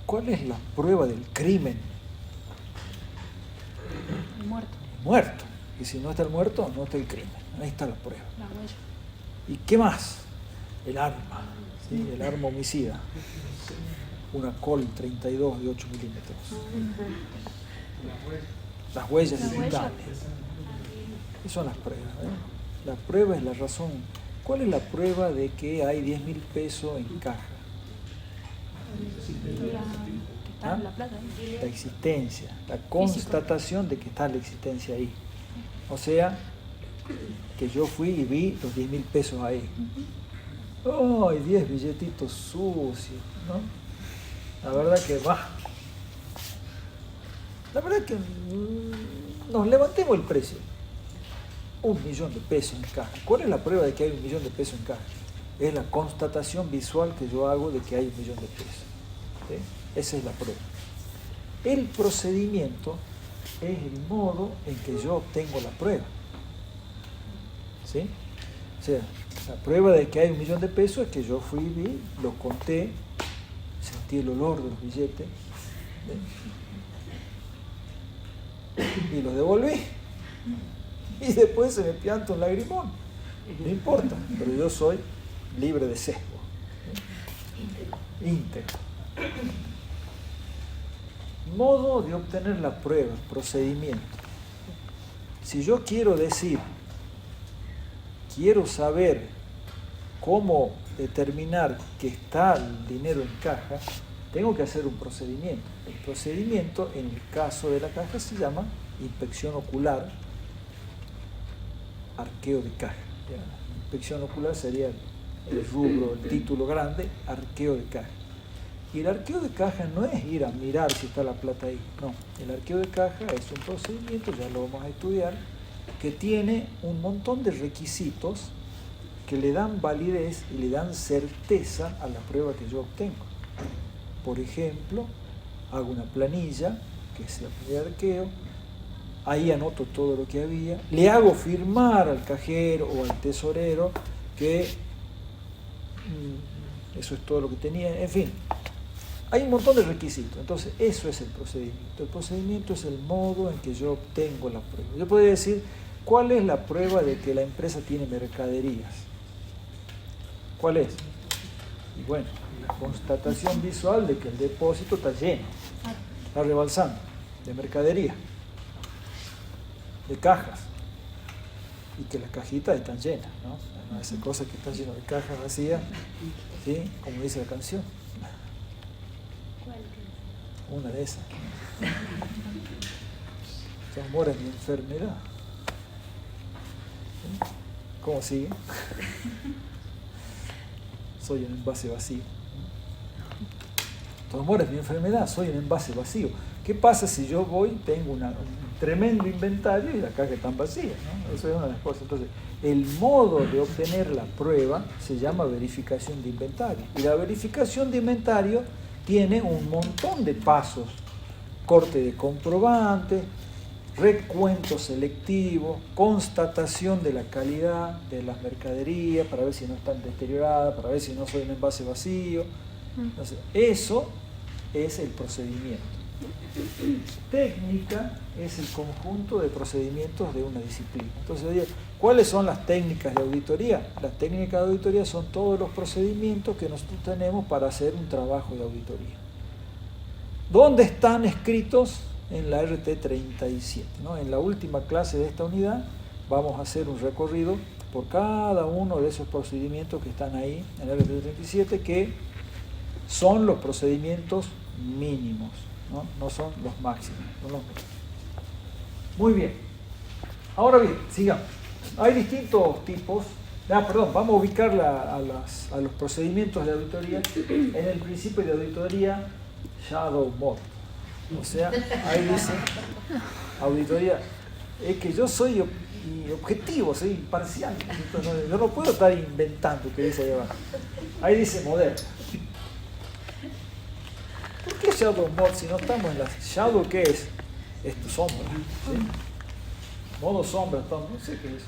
¿Cuál es la prueba del crimen? El muerto. Muerto. Y si no está el muerto, no está el crimen. Ahí está la prueba. La huella. ¿Y qué más? El arma. ¿Sí? El arma homicida. Una Colt 32 de 8 milímetros. Las huellas digitales. Esas son las pruebas. La prueba es la razón. ¿Cuál es la prueba de que hay 10.000 pesos en caja? La plata. La existencia, la constatación de que está la existencia ahí. O sea, que yo fui y vi los 10.000 pesos ahí. ¡Oh! Hay 10 billetitos sucios, ¿no? La verdad que va. La verdad que nos levantemos el precio. 1.000.000 de pesos en caja. ¿Cuál es la prueba de que hay 1.000.000 de pesos en caja? Es la constatación visual que yo hago de que hay 1.000.000 de pesos. ¿Sí? Esa es la prueba. El procedimiento es el modo en que yo obtengo la prueba. ¿Sí? O sea, la prueba de que hay 1.000.000 de pesos es que yo fui, vi, los conté, sentí el olor de los billetes, ¿sí? Y los devolví. Y después se me pianta un lagrimón. No importa, pero yo soy libre de sesgo. ¿Sí? Íntegro. Modo de obtener la prueba, procedimiento. Si yo quiero decir, quiero saber cómo determinar que está el dinero en caja, tengo que hacer un procedimiento. El procedimiento, en el caso de la caja, se llama inspección ocular, arqueo de caja. Inspección ocular sería el rubro, el título grande, arqueo de caja. Y el arqueo de caja no es ir a mirar si está la plata ahí, no. El arqueo de caja es un procedimiento, ya lo vamos a estudiar, que tiene un montón de requisitos que le dan validez y le dan certeza a la prueba que yo obtengo. Por ejemplo, hago una planilla, que es la planilla de arqueo, ahí anoto todo lo que había, le hago firmar al cajero o al tesorero que eso es todo lo que tenía, en fin. Hay un montón de requisitos, entonces eso es el procedimiento. El procedimiento es el modo en que yo obtengo la prueba. Yo podría decir, ¿cuál es la prueba de que la empresa tiene mercaderías? ¿Cuál es? Y bueno, la constatación visual de que el depósito está lleno, está rebalsando de mercadería, de cajas, y que las cajitas están llenas, ¿no? No esa cosa que está llena de cajas vacías, ¿sí? Como dice la canción. Una de esas. Tu amor es mi enfermedad. ¿Cómo sigue? Soy un envase vacío. Tu amor es mi enfermedad, soy un envase vacío. ¿Qué pasa si yo voy, tengo un tremendo inventario y la caja está vacía, ¿no? Eso es una de las cosas. Entonces, el modo de obtener la prueba se llama verificación de inventario. Y la verificación de inventario tiene un montón de pasos: corte de comprobante, recuento selectivo, constatación de la calidad de las mercaderías para ver si no están deterioradas, para ver si no soy un envase vacío. Entonces, eso es el procedimiento. Técnica es el conjunto de procedimientos de una disciplina. Entonces, ¿cuáles son las técnicas de auditoría? Las técnicas de auditoría son todos los procedimientos que nosotros tenemos para hacer un trabajo de auditoría. ¿Dónde están escritos? En la RT 37, ¿no? En la última clase de esta unidad vamos a hacer un recorrido por cada uno de esos procedimientos que están ahí en la RT 37, que son los procedimientos mínimos, ¿no? No son los máximos, son los mínimos. Muy bien. Ahora bien, sigamos. Hay distintos tipos. Vamos a ubicar a los procedimientos de auditoría en el principio de auditoría Shadow Mode. O sea, ahí dice auditoría. Es que yo soy objetivo, soy imparcial. Yo no puedo estar inventando, que dice ahí abajo. Ahí dice moderno. ¿Por qué Shadow Mode si no estamos en la Shadow? ¿Qué es? Es tu sombra, ¿sí? Modo sombra, no sé qué es.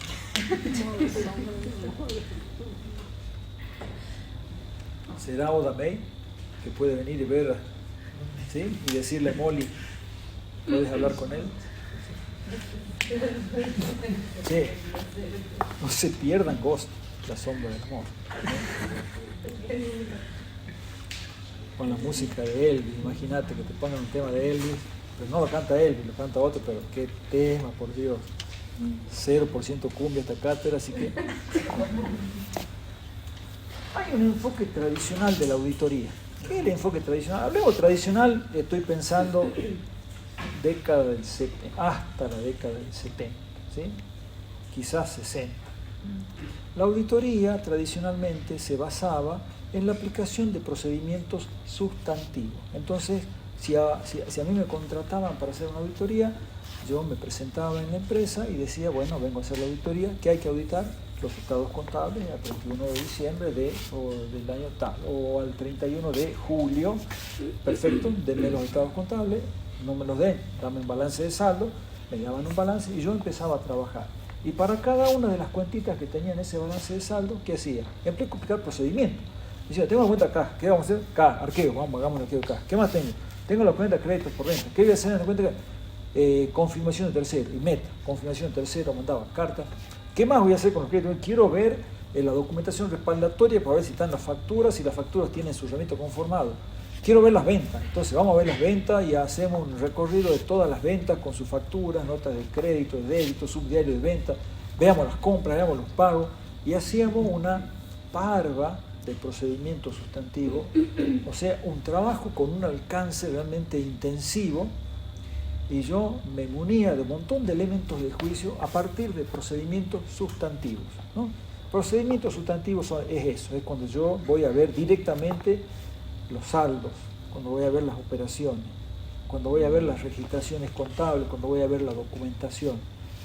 ¿Será Oda May, que puede venir y ver, ¿sí? Y decirle a Molly, ¿puedes hablar con él? Sí. No se pierdan Ghost, la sombra del amor. Con la música de Elvis, imagínate que te pongan un tema de Elvis, pero no lo canta Elvis, lo canta otro, pero qué tema, por Dios. 0% cumbia esta cátedra, así que hay un enfoque tradicional de la auditoría. ¿Qué es el enfoque tradicional? Hablemos tradicional, estoy pensando década del 70, hasta la década del 70, ¿sí? Quizás 60. La auditoría tradicionalmente se basaba en la aplicación de procedimientos sustantivos. Entonces, si a mí me contrataban para hacer una auditoría, yo me presentaba en la empresa y decía, bueno, vengo a hacer la auditoría, ¿qué hay que auditar? Los estados contables al 31 de diciembre del año tal, o al 31 de julio, perfecto, denme los estados contables, no me los den, dame un balance de saldo, me daban un balance y yo empezaba a trabajar. Y para cada una de las cuentitas que tenían ese balance de saldo, ¿qué hacía? Empecé a aplicar procedimientos. Decía, tengo la cuenta acá, ¿qué vamos a hacer? Acá, arqueo, hagamos un arqueo acá. ¿Qué más tengo? Tengo la cuenta de créditos por renta. ¿Qué voy a hacer en la cuenta de confirmación de tercero? Y meta, confirmación de tercero, mandaba carta. ¿Qué más voy a hacer con los créditos? Quiero ver la documentación respaldatoria para ver si están las facturas, si las facturas tienen su remito conformado. Quiero ver las ventas. Entonces vamos a ver las ventas y hacemos un recorrido de todas las ventas con sus facturas, notas de crédito, de débito, subdiario de ventas. Veamos las compras, veamos los pagos y hacíamos una parva de procedimiento sustantivo, o sea, un trabajo con un alcance realmente intensivo, y yo me munía de un montón de elementos de juicio a partir de procedimientos sustantivos, ¿no? Procedimientos sustantivos es eso, es cuando yo voy a ver directamente los saldos, cuando voy a ver las operaciones, cuando voy a ver las registraciones contables, cuando voy a ver la documentación.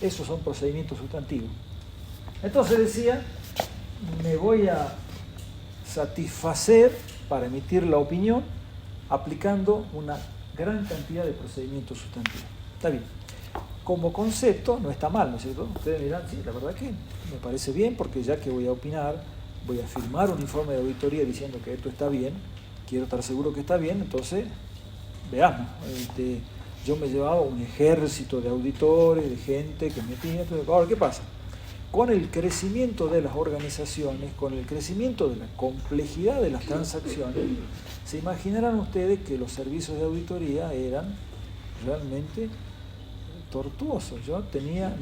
Esos son procedimientos sustantivos. Entonces decía, me voy a satisfacer para emitir la opinión aplicando una gran cantidad de procedimientos sustantivos. Está bien. Como concepto no está mal, ¿no es cierto? Ustedes dirán, sí, la verdad que me parece bien, porque ya que voy a opinar, voy a firmar un informe de auditoría diciendo que esto está bien, quiero estar seguro que está bien, entonces veamos. Yo me llevaba un ejército de auditores, de gente que me pide. Ahora, ¿qué pasa? Con el crecimiento de las organizaciones, con el crecimiento de la complejidad de las transacciones, se imaginarán ustedes que los servicios de auditoría eran realmente tortuosos. Yo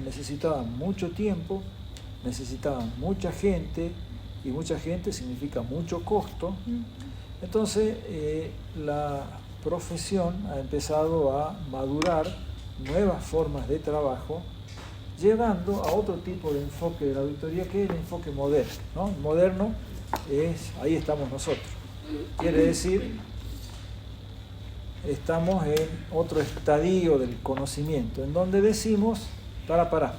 necesitaba mucho tiempo, necesitaba mucha gente, y mucha gente significa mucho costo. Entonces, la profesión ha empezado a madurar nuevas formas de trabajo, llevando a otro tipo de enfoque de la auditoría, que es el enfoque moderno, ¿no? Moderno es, ahí estamos nosotros. Quiere decir, estamos en otro estadio del conocimiento, en donde decimos, para,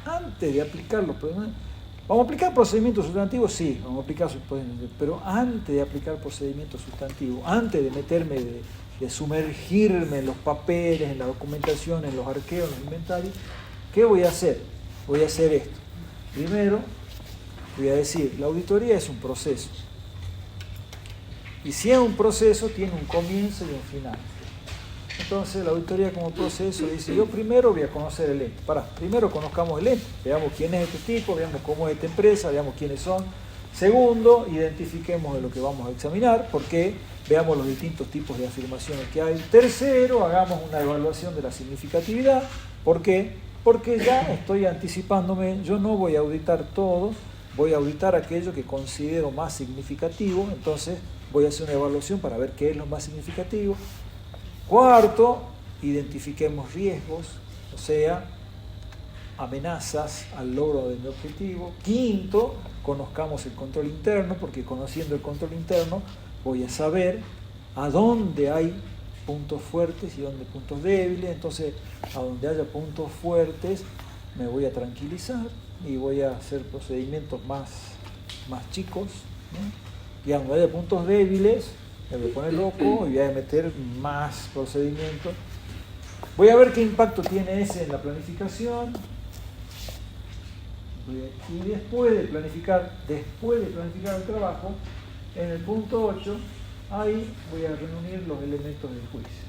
antes de aplicar los procedimientos, ¿vamos a aplicar procedimientos sustantivos? Sí, vamos a aplicar procedimientos, pero antes de aplicar procedimientos sustantivos, antes de meterme, de sumergirme en los papeles, en la documentación, en los arqueos, en los inventarios, ¿qué voy a hacer? Voy a hacer esto. Primero, voy a decir, la auditoría es un proceso. Y si es un proceso, tiene un comienzo y un final. Entonces, la auditoría como proceso dice, yo primero voy a conocer el ente. Primero conozcamos el ente, veamos quién es este tipo, veamos cómo es esta empresa, veamos quiénes son. Segundo, identifiquemos de lo que vamos a examinar, porque veamos los distintos tipos de afirmaciones que hay. Tercero, hagamos una evaluación de la significatividad. ¿Por qué? Porque ya estoy anticipándome, yo no voy a auditar todo, voy a auditar aquello que considero más significativo, entonces voy a hacer una evaluación para ver qué es lo más significativo. Cuarto, identifiquemos riesgos, o sea, amenazas al logro de mi objetivo. Quinto, conozcamos el control interno, porque conociendo el control interno voy a saber a dónde hay puntos fuertes y dónde puntos débiles. Entonces, a donde haya puntos fuertes me voy a tranquilizar y voy a hacer procedimientos más chicos, ¿no? Y a donde haya puntos débiles me voy a poner loco y voy a meter más procedimientos. Voy a ver qué impacto tiene ese en la planificación. Y después de planificar el trabajo, en el punto 8, ahí voy a reunir los elementos del juicio.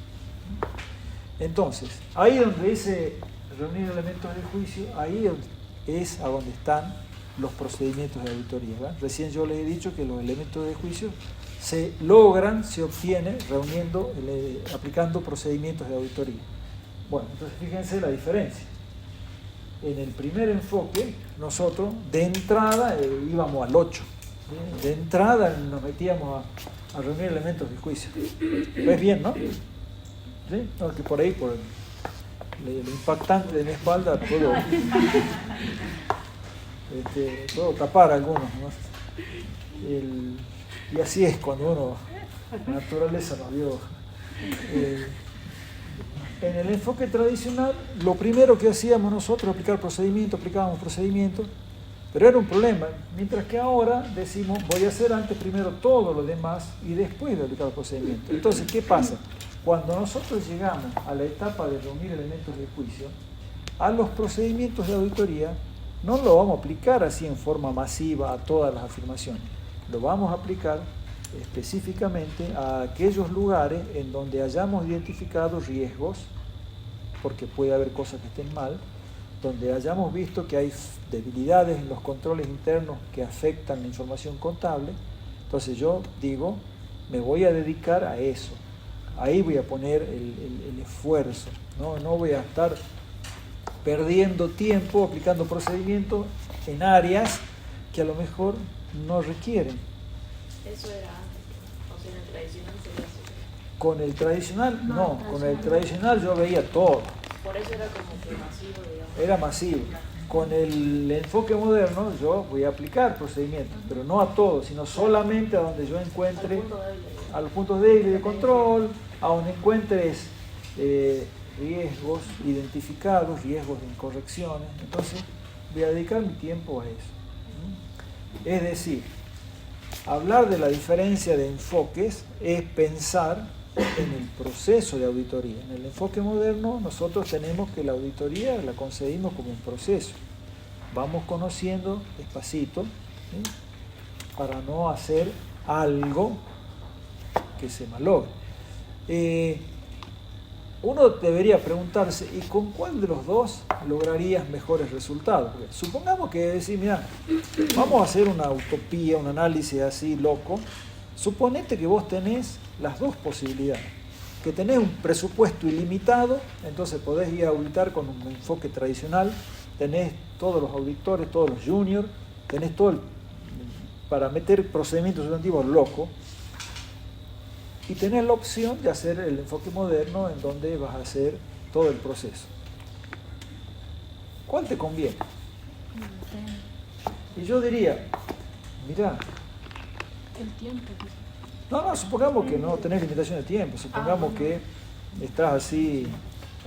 Entonces, ahí donde dice reunir elementos del juicio, ahí es a donde están los procedimientos de auditoría, ¿verdad? Recién yo les he dicho que los elementos de juicio se obtienen aplicando procedimientos de auditoría. Bueno, entonces fíjense la diferencia. En el primer enfoque, nosotros de entrada íbamos al 8. ¿Sí? De entrada nos metíamos a reunir elementos de juicio. ¿Ves bien, no? ¿Sí? No, que por ahí, por lo impactante de mi espalda, puedo tapar algunos, ¿no? Y así es cuando uno, la naturaleza nos dio. En el enfoque tradicional, lo primero que hacíamos nosotros, aplicábamos procedimientos, pero era un problema. Mientras que ahora decimos, voy a hacer antes primero todo lo demás y después de aplicar el procedimiento. Entonces, ¿qué pasa? Cuando nosotros llegamos a la etapa de reunir elementos de juicio, a los procedimientos de auditoría no lo vamos a aplicar así en forma masiva a todas las afirmaciones. Lo vamos a aplicar específicamente a aquellos lugares en donde hayamos identificado riesgos, porque puede haber cosas que estén mal, donde hayamos visto que hay debilidades en los controles internos que afectan la información contable. Entonces yo digo, me voy a dedicar a eso, ahí voy a poner el esfuerzo, no voy a estar perdiendo tiempo aplicando procedimientos en áreas que a lo mejor no requieren. Eso era antes, o sea, en el tradicional sería así. Con el tradicional, no, con el tradicional yo veía todo. Por eso era como que masivo, digamos. Era masivo. Con el enfoque moderno yo voy a aplicar procedimientos, pero no a todos, sino solamente a donde yo encuentre, a los puntos débiles de control, a donde encuentres riesgos identificados, riesgos de incorrecciones. Entonces voy a dedicar mi tiempo a eso. Es decir, hablar de la diferencia de enfoques es pensar en el proceso de auditoría. En el enfoque moderno nosotros tenemos que la auditoría la concebimos como un proceso. Vamos conociendo despacito, ¿sí?, para no hacer algo que se malogre. Uno debería preguntarse, ¿y con cuál de los dos lograrías mejores resultados? Porque supongamos que decir, mira, vamos a hacer una utopía, un análisis así loco. Suponete que vos tenés las dos posibilidades, que tenés un presupuesto ilimitado, entonces podés ir a auditar con un enfoque tradicional, tenés todos los auditores, todos los juniors, tenés todo para meter procedimientos sustantivos locos, y tenés la opción de hacer el enfoque moderno en donde vas a hacer todo el proceso. ¿Cuál te conviene? Y yo diría, mirá, el tiempo. No, supongamos que no tenés limitación de tiempo, supongamos que estás así.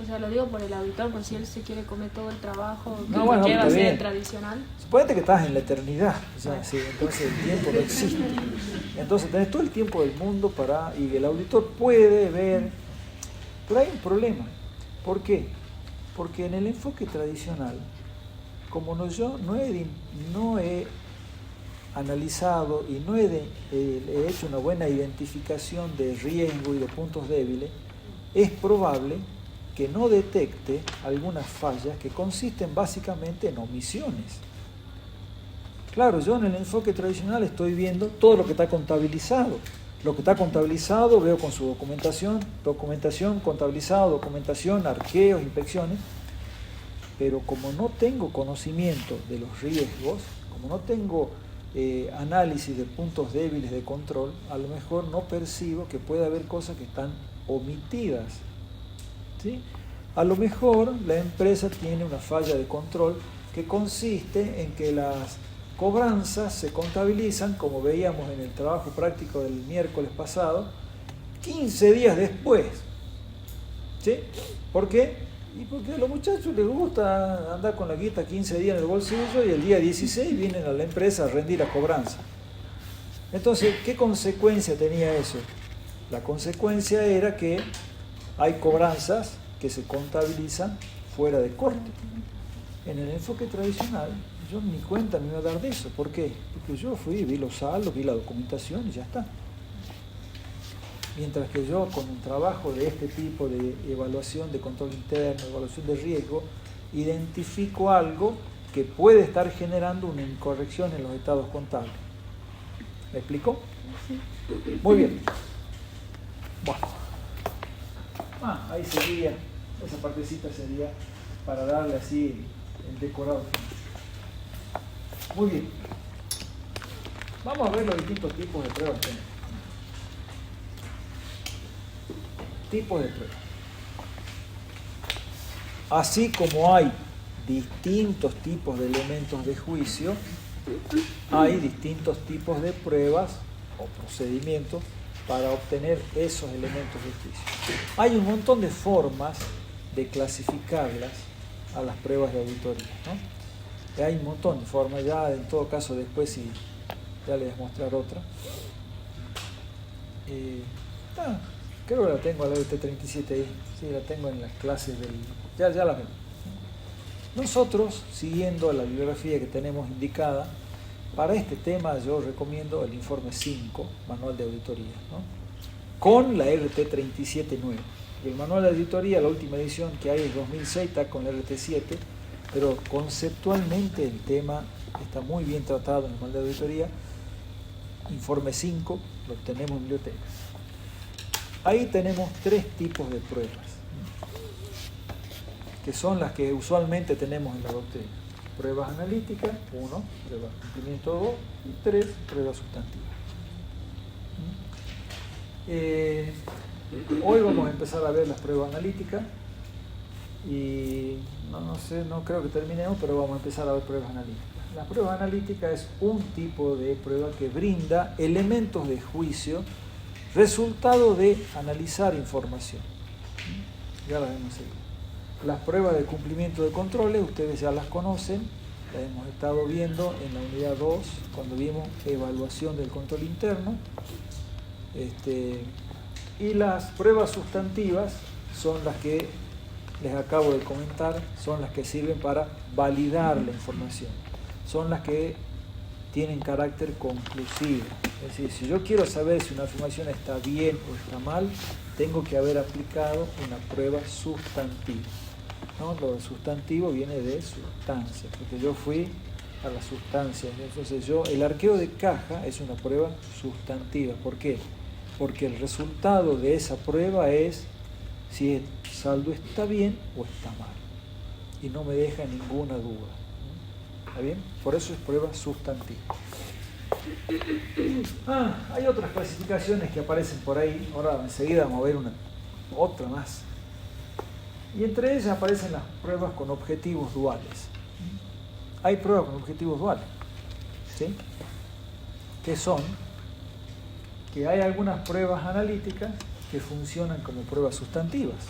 O sea, lo digo por el auditor, por si él se quiere comer todo el trabajo que bueno, lleva a ser tradicional. Suponete que estás en la eternidad, sí, entonces el tiempo no existe. Entonces tenés todo el tiempo del mundo y el auditor puede ver. Pero hay un problema. ¿Por qué? Porque en el enfoque tradicional, como yo no he analizado y no he hecho una buena identificación de riesgo y de puntos débiles, es probable que no detecte algunas fallas que consisten básicamente en omisiones. Claro, yo en el enfoque tradicional estoy viendo todo lo que está contabilizado. Lo que está contabilizado veo con su documentación contabilizado, documentación, arqueos, inspecciones, pero como no tengo conocimiento de los riesgos, como no tengo análisis de puntos débiles de control, a lo mejor no percibo que puede haber cosas que están omitidas, ¿sí? A lo mejor la empresa tiene una falla de control que consiste en que las cobranzas se contabilizan, como veíamos en el trabajo práctico del miércoles pasado, 15 días después, ¿sí? ¿Por qué? Y porque a los muchachos les gusta andar con la guita 15 días en el bolsillo y el día 16 vienen a la empresa a rendir la cobranza. Entonces, ¿qué consecuencia tenía eso? La consecuencia era que hay cobranzas que se contabilizan fuera de corte. En el enfoque tradicional, yo ni cuenta me iba a dar de eso. ¿Por qué? Porque yo vi los saldos, vi la documentación y ya está. Mientras que yo con un trabajo de este tipo de evaluación de control interno, evaluación de riesgo, identifico algo que puede estar generando una incorrección en los estados contables. ¿Me explico? Sí. Muy bien. Bueno. Ahí sería, esa partecita sería para darle así el decorado. Muy bien. Vamos a ver los distintos tipos de pruebas que tenemos. Tipos de pruebas. Así como hay distintos tipos de elementos de juicio, hay distintos tipos de pruebas o procedimientos para obtener esos elementos de juicio. Hay un montón de formas de clasificarlas a las pruebas de auditoría, ¿no? Hay un montón de formas, ya en todo caso después ya les voy a mostrar otra. Creo que la tengo a la RT37 ahí, sí, la tengo en las clases ya la veo. Nosotros, siguiendo la bibliografía que tenemos indicada, para este tema yo recomiendo el informe 5, Manual de Auditoría, ¿no? Con la RT37 nueva. El Manual de Auditoría, la última edición que hay es 2006, está con la RT7, pero conceptualmente el tema está muy bien tratado en el Manual de Auditoría. Informe 5, lo tenemos en biblioteca. Ahí tenemos 3 tipos de pruebas, que son las que usualmente tenemos en la doctrina. Pruebas analíticas, 1, pruebas de cumplimiento 2, y 3, pruebas sustantivas. Hoy vamos a empezar a ver las pruebas analíticas y no creo que terminemos, pero vamos a empezar a ver pruebas analíticas. La prueba analítica es un tipo de prueba que brinda elementos de juicio resultado de analizar información. ya las hemos seguido. Las pruebas de cumplimiento de controles, ustedes ya las conocen, las hemos estado viendo en la unidad 2, cuando vimos evaluación del control interno. Y las pruebas sustantivas son las que les acabo de comentar, son las que sirven para validar la información, son las que tienen carácter conclusivo. Es decir, si yo quiero saber si una afirmación está bien o está mal, tengo que haber aplicado una prueba sustantiva, ¿no? Lo sustantivo viene de sustancia, porque yo fui a la sustancia. Entonces el arqueo de caja es una prueba sustantiva. ¿Por qué? Porque el resultado de esa prueba es si el saldo está bien o está mal, y no me deja ninguna duda. ¿Está bien? Por eso es prueba sustantiva. Hay otras clasificaciones que aparecen por ahí. Ahora enseguida vamos a ver otra más. Y entre ellas aparecen las pruebas con objetivos duales. Hay pruebas con objetivos duales, ¿sí? Que son que hay algunas pruebas analíticas que funcionan como pruebas sustantivas.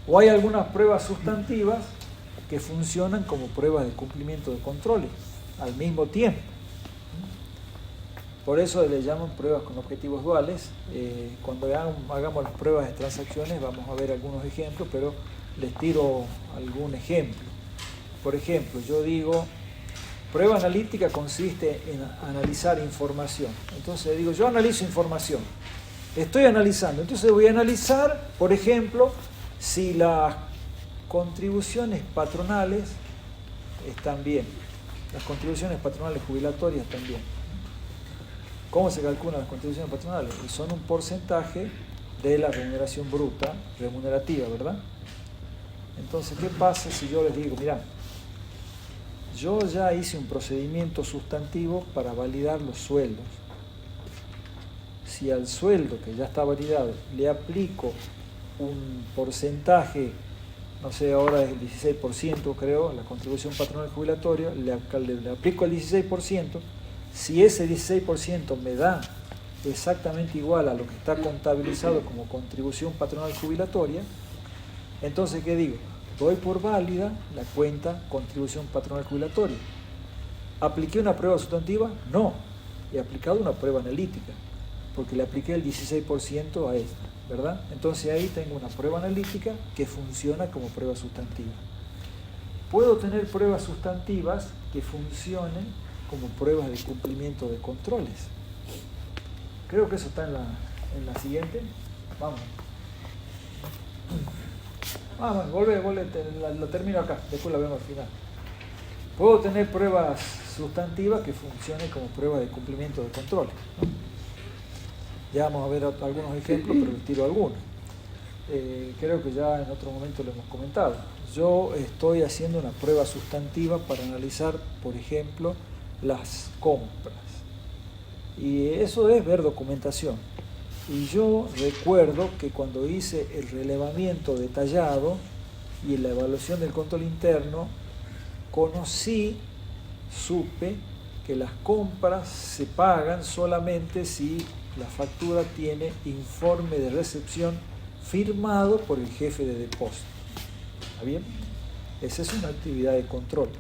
O hay algunas pruebas sustantivas que funcionan como pruebas de cumplimiento de controles al mismo tiempo. Por eso le llaman pruebas con objetivos duales. Cuando hagamos las pruebas de transacciones vamos a ver algunos ejemplos, pero les tiro algún ejemplo. Por ejemplo, yo digo, prueba analítica consiste en analizar información. Entonces digo, yo analizo información, estoy analizando, entonces voy a analizar, por ejemplo, si las contribuciones patronales están bien, las contribuciones patronales jubilatorias también. ¿Cómo se calculan las contribuciones patronales? Son un porcentaje de la remuneración bruta remunerativa, ¿verdad? Entonces, ¿qué pasa si yo les digo, mirá, yo ya hice un procedimiento sustantivo para validar los sueldos? Si al sueldo que ya está validado le aplico un porcentaje, no sé, ahora es el 16%, creo, la contribución patronal jubilatoria, le aplico el 16%, si ese 16% me da exactamente igual a lo que está contabilizado como contribución patronal jubilatoria, entonces, ¿qué digo? Doy por válida la cuenta contribución patronal jubilatoria. ¿Apliqué una prueba sustantiva? No, he aplicado una prueba analítica, porque le apliqué el 16% a esta, ¿verdad? Entonces ahí tengo una prueba analítica que funciona como prueba sustantiva. Puedo tener pruebas sustantivas que funcionen como pruebas de cumplimiento de controles. Creo que eso está en la siguiente. Vamos. Volve, la termino acá, después la vemos al final. Puedo tener pruebas sustantivas que funcionen como pruebas de cumplimiento de controles, ¿no? Ya vamos a ver algunos ejemplos, pero les tiro algunos. Creo que ya en otro momento lo hemos comentado. Yo estoy haciendo una prueba sustantiva para analizar, por ejemplo, las compras. Y eso es ver documentación. Y yo recuerdo que cuando hice el relevamiento detallado y la evaluación del control interno, supe que las compras se pagan solamente si la factura tiene informe de recepción firmado por el jefe de depósito. ¿Está bien? Esa es una actividad de control.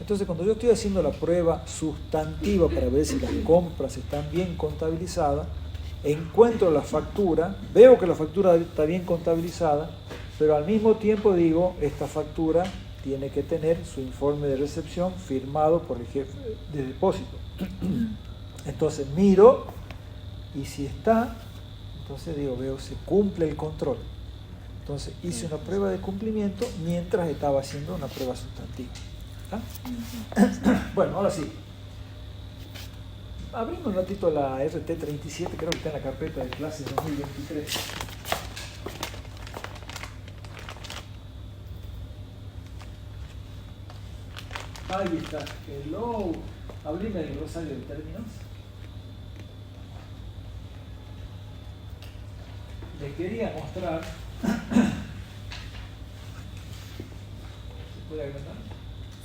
Entonces, cuando yo estoy haciendo la prueba sustantiva para ver si las compras están bien contabilizadas, encuentro la factura, veo que la factura está bien contabilizada, pero al mismo tiempo digo, esta factura tiene que tener su informe de recepción firmado por el jefe de depósito. Entonces miro, y si está, entonces digo, veo, se cumple el control. Entonces hice una prueba de cumplimiento mientras estaba haciendo una prueba sustantiva. Bueno, ahora sí. Abrimos un ratito la RT37, creo que está en la carpeta de clases 2023. Ahí está. Hello. Abrime el rosario de términos. Les quería mostrar. ¿Se puede agrandar?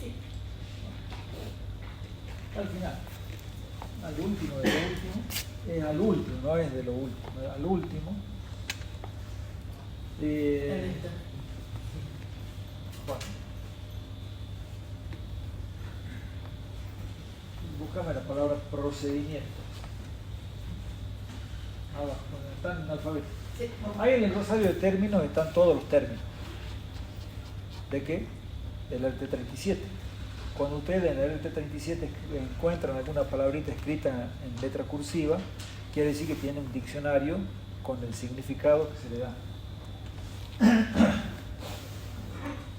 Sí. Al final. Al último de lo último. Al último, no es de lo último. Al último. Bueno. Búscame la palabra procedimiento. Abajo, están en el alfabeto. Sí. Ahí en el rosario de términos están todos los términos. ¿De qué? Del RT37. Cuando ustedes en el RT37 encuentran alguna palabrita escrita en letra cursiva, quiere decir que tiene un diccionario con el significado que se le da.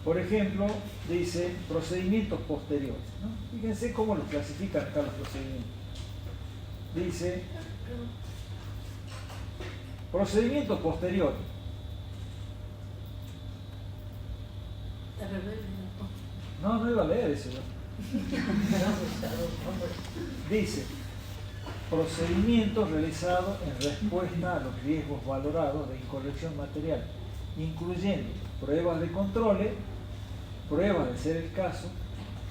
Por ejemplo, dice procedimientos posteriores, ¿no? Fíjense cómo los clasifican acá los procedimientos. Dice procedimientos posteriores. No iba a leer eso. Dice procedimientos realizados en respuesta a los riesgos valorados de incorrección material, incluyendo pruebas de control, pruebas de ser el caso,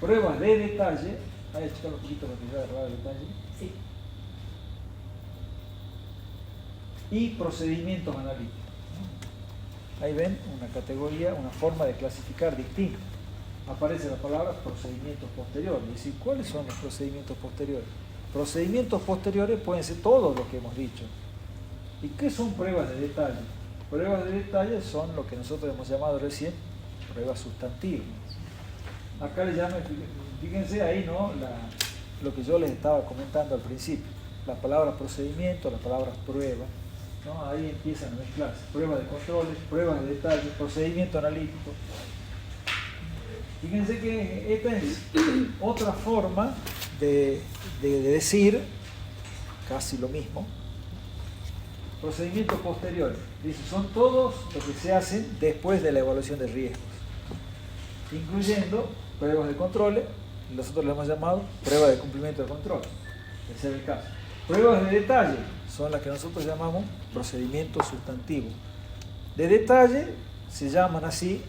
pruebas de detalle. Ahí está un poquito lo que ya agarraba el detalle. Sí. Y procedimientos analíticos. Ahí ven una categoría, una forma de clasificar distinta. Aparece la palabra procedimientos posteriores. Es decir, ¿cuáles son los procedimientos posteriores? Procedimientos posteriores pueden ser todos los que hemos dicho. ¿Y qué son pruebas de detalle? Pruebas de detalle son lo que nosotros hemos llamado recién pruebas sustantivas. Acá le llaman, fíjense ahí, ¿no? Lo que yo les estaba comentando al principio. Las palabras procedimiento, las palabras prueba, ¿no? Ahí empiezan a mezclarse. Pruebas de controles, pruebas de detalle, procedimiento analítico. Fíjense que esta es otra forma de decir casi lo mismo. Procedimientos posteriores. Dice, son todos los que se hacen después de la evaluación de riesgos, incluyendo pruebas de control, nosotros le hemos llamado pruebas de cumplimiento de control, ese es el caso. Pruebas de detalle son las que nosotros llamamos procedimientos sustantivos. De detalle se llaman así,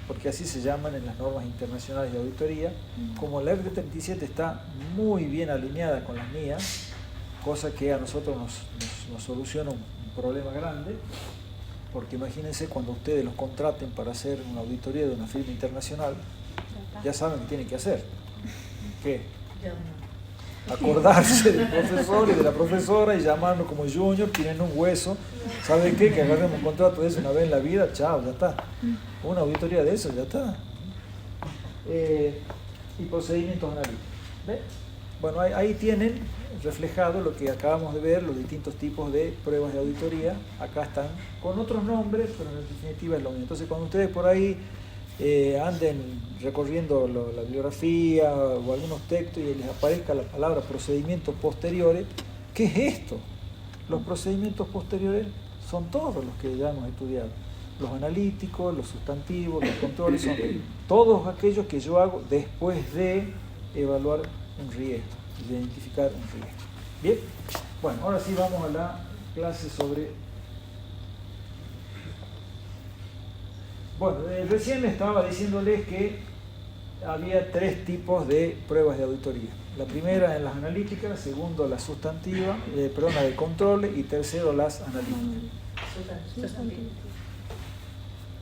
porque así se llaman en las normas internacionales de auditoría. Como la RT37 está muy bien alineada con las mías, cosa que a nosotros nos soluciona un problema grande, porque imagínense cuando ustedes los contraten para hacer una auditoría de una firma internacional, ya saben qué tienen que hacer. ¿Qué? Acordarse del profesor y de la profesora y llamarlo como junior, tienen un hueso. ¿Saben qué? Que agarremos un contrato de eso una vez en la vida, chao, ya está. Una auditoría de eso, ya está. Y procedimientos analíticos. ¿Ve? Bueno, ahí tienen reflejado lo que acabamos de ver, los distintos tipos de pruebas de auditoría. Acá están con otros nombres, pero en definitiva es lo mismo. Entonces, cuando ustedes por ahí anden recorriendo la bibliografía o algunos textos y les aparezca la palabra procedimientos posteriores, ¿qué es esto? Los procedimientos posteriores son todos los que ya hemos estudiado. Los analíticos, los sustantivos, los controles, son todos aquellos que yo hago después de evaluar un riesgo, de identificar un riesgo. Bien, bueno, ahora sí vamos a la clase sobre... Bueno, recién estaba diciéndoles que había 3 tipos de pruebas de auditoría. La primera en las analíticas, segundo las sustantivas, la de control, y tercero las analíticas.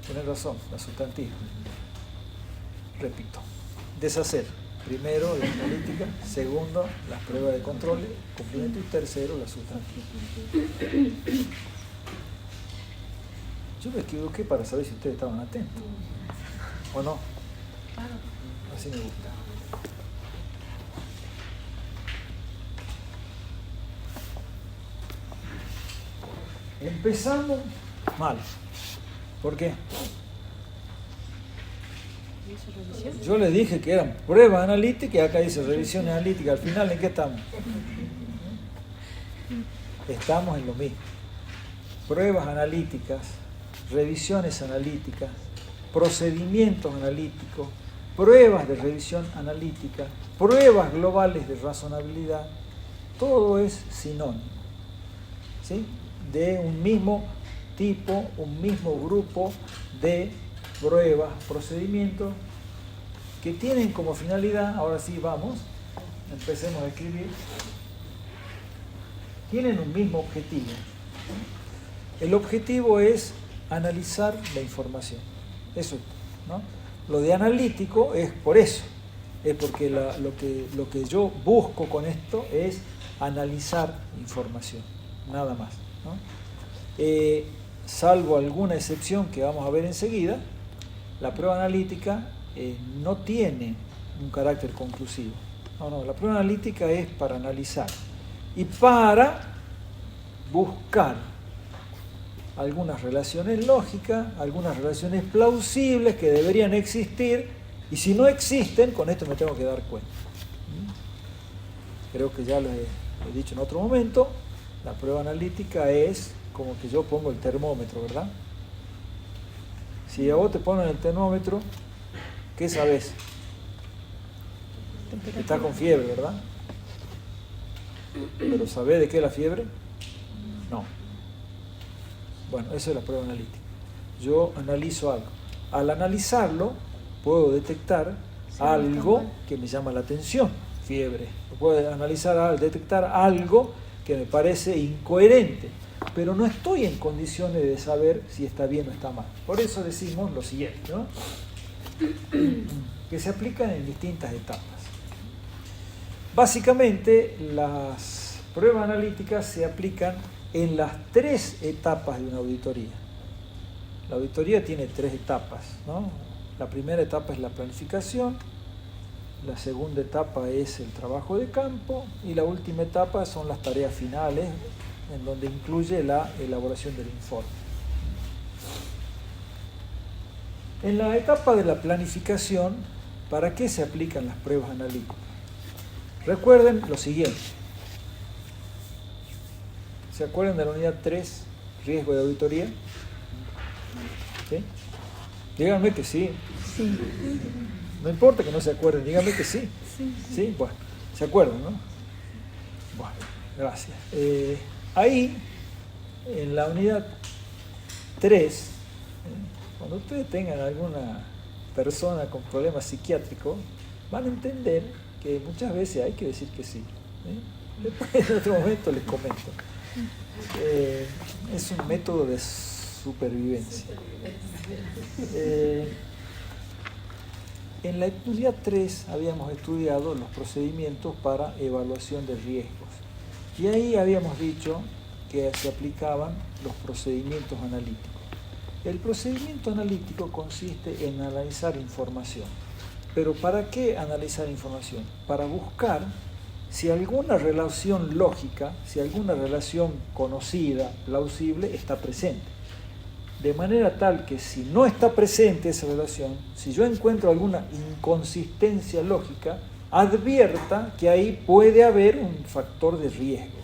Tienes razón, las sustantivas. Repito, deshacer. Primero la analítica, segundo las pruebas de control, cumplimiento, y tercero las sustantivas. Yo me equivoqué para saber si ustedes estaban atentos. ¿O no? Así me gusta. Empezamos mal. ¿Por qué? Yo les dije que eran pruebas analíticas y acá dice revisión analítica. Al final, ¿en qué estamos? Estamos en lo mismo. Pruebas analíticas, revisiones analíticas, procedimientos analíticos, pruebas de revisión analítica, pruebas globales de razonabilidad, todo es sinónimo, ¿sí? De un mismo tipo, un mismo grupo de pruebas, procedimientos que tienen como finalidad, ahora sí vamos, empecemos a escribir, tienen un mismo objetivo. El objetivo es analizar la información. Eso, ¿no? Lo de analítico es por eso, es porque lo que yo busco con esto es analizar información, nada más, ¿no? Salvo alguna excepción que vamos a ver enseguida, la prueba analítica no tiene un carácter conclusivo. No, la prueba analítica es para analizar y para buscar algunas relaciones lógicas, algunas relaciones plausibles que deberían existir, y si no existen, con esto me tengo que dar cuenta. Creo que ya lo he dicho en otro momento, la prueba analítica es como que yo pongo el termómetro, ¿verdad? Si a vos te ponen el termómetro, ¿qué sabés? Está con fiebre, ¿verdad? ¿Pero sabés de qué es la fiebre? No. Bueno, eso es la prueba analítica. Yo analizo algo. Al analizarlo, puedo detectar algo que me llama la atención, fiebre. Puedo analizar, detectar algo que me parece incoherente, pero no estoy en condiciones de saber si está bien o está mal. Por eso decimos lo siguiente, ¿no? Que se aplican en distintas etapas. Básicamente, las pruebas analíticas se aplican en las 3 etapas de una auditoría. La auditoría tiene 3 etapas, ¿no? La primera etapa es la planificación, la segunda etapa es el trabajo de campo y la última etapa son las tareas finales, en donde incluye la elaboración del informe. En la etapa de la planificación, ¿para qué se aplican las pruebas analíticas? Recuerden lo siguiente. ¿Se acuerdan de la unidad 3, riesgo de auditoría? ¿Sí? Díganme que sí. Sí. No importa que no se acuerden, díganme que sí. Sí, bueno, ¿se acuerdan, no? Bueno, gracias. Ahí, en la unidad 3, cuando ustedes tengan alguna persona con problemas psiquiátricos, van a entender que muchas veces hay que decir que sí. Después en otro momento les comento. Es un método de supervivencia. En la unidad 3 habíamos estudiado los procedimientos para evaluación de riesgos. Y ahí habíamos dicho que se aplicaban los procedimientos analíticos. El procedimiento analítico consiste en analizar información. ¿Pero para qué analizar información? Para buscar si alguna relación lógica, si alguna relación conocida, plausible, está presente. De manera tal que si no está presente esa relación, si yo encuentro alguna inconsistencia lógica, advierta que ahí puede haber un factor de riesgo.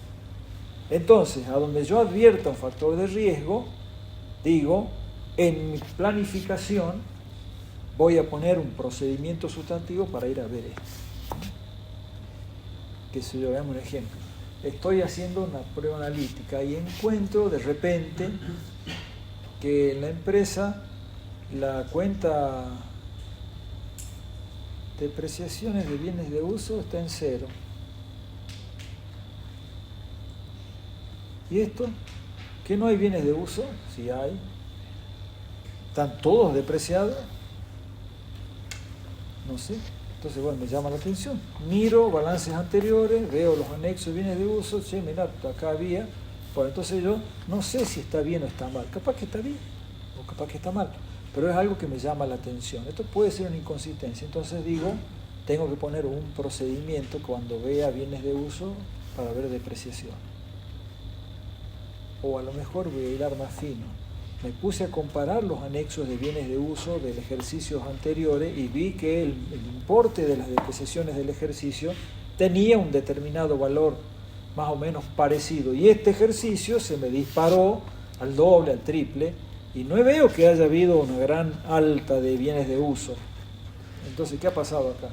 Entonces, a donde yo advierta un factor de riesgo, digo, en mi planificación voy a poner un procedimiento sustantivo para ir a ver esto. Que si yo veamos un ejemplo. Estoy haciendo una prueba analítica y encuentro de repente que en la empresa la cuenta de depreciaciones de bienes de uso está en 0. ¿Y esto? ¿Que no hay bienes de uso? Sí hay. ¿Están todos depreciados? No sé. Entonces, bueno, me llama la atención. Miro balances anteriores, veo los anexos de bienes de uso, che, mirá, acá había. Bueno, entonces yo no sé si está bien o está mal. Capaz que está bien o capaz que está mal, pero es algo que me llama la atención. Esto puede ser una inconsistencia. Entonces digo, tengo que poner un procedimiento cuando vea bienes de uso para ver depreciación. O a lo mejor voy a hilar más fino. Me puse a comparar los anexos de bienes de uso de ejercicios anteriores y vi que el importe de las depreciaciones del ejercicio tenía un determinado valor más o menos parecido. Y este ejercicio se me disparó al doble, al triple, y no veo que haya habido una gran alta de bienes de uso. Entonces, ¿qué ha pasado acá?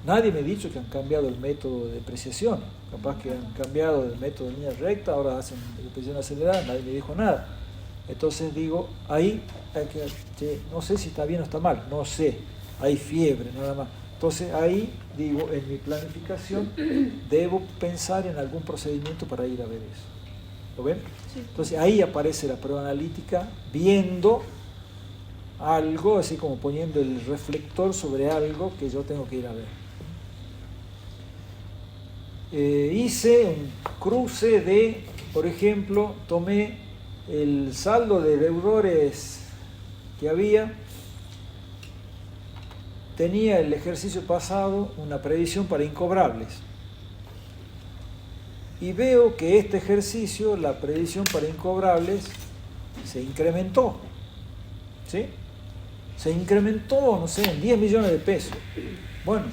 Nadie me ha dicho que han cambiado el método de depreciación. Capaz que han cambiado el método de línea recta, ahora hacen depreciación acelerada, nadie me dijo nada. Entonces digo, ahí hay que, no sé si está bien o está mal, no sé, hay fiebre nada más. Entonces ahí digo, en mi planificación debo pensar en algún procedimiento para ir a ver eso. ¿Lo ven? Sí. Entonces ahí aparece la prueba analítica viendo algo, así como poniendo el reflector sobre algo que yo tengo que ir a ver. Hice un cruce de, por ejemplo, tomé el saldo de deudores que había, tenía el ejercicio pasado una previsión para incobrables. Y veo que este ejercicio, la previsión para incobrables, se incrementó. ¿Sí? Se incrementó, no sé, en 10 millones de pesos. Bueno,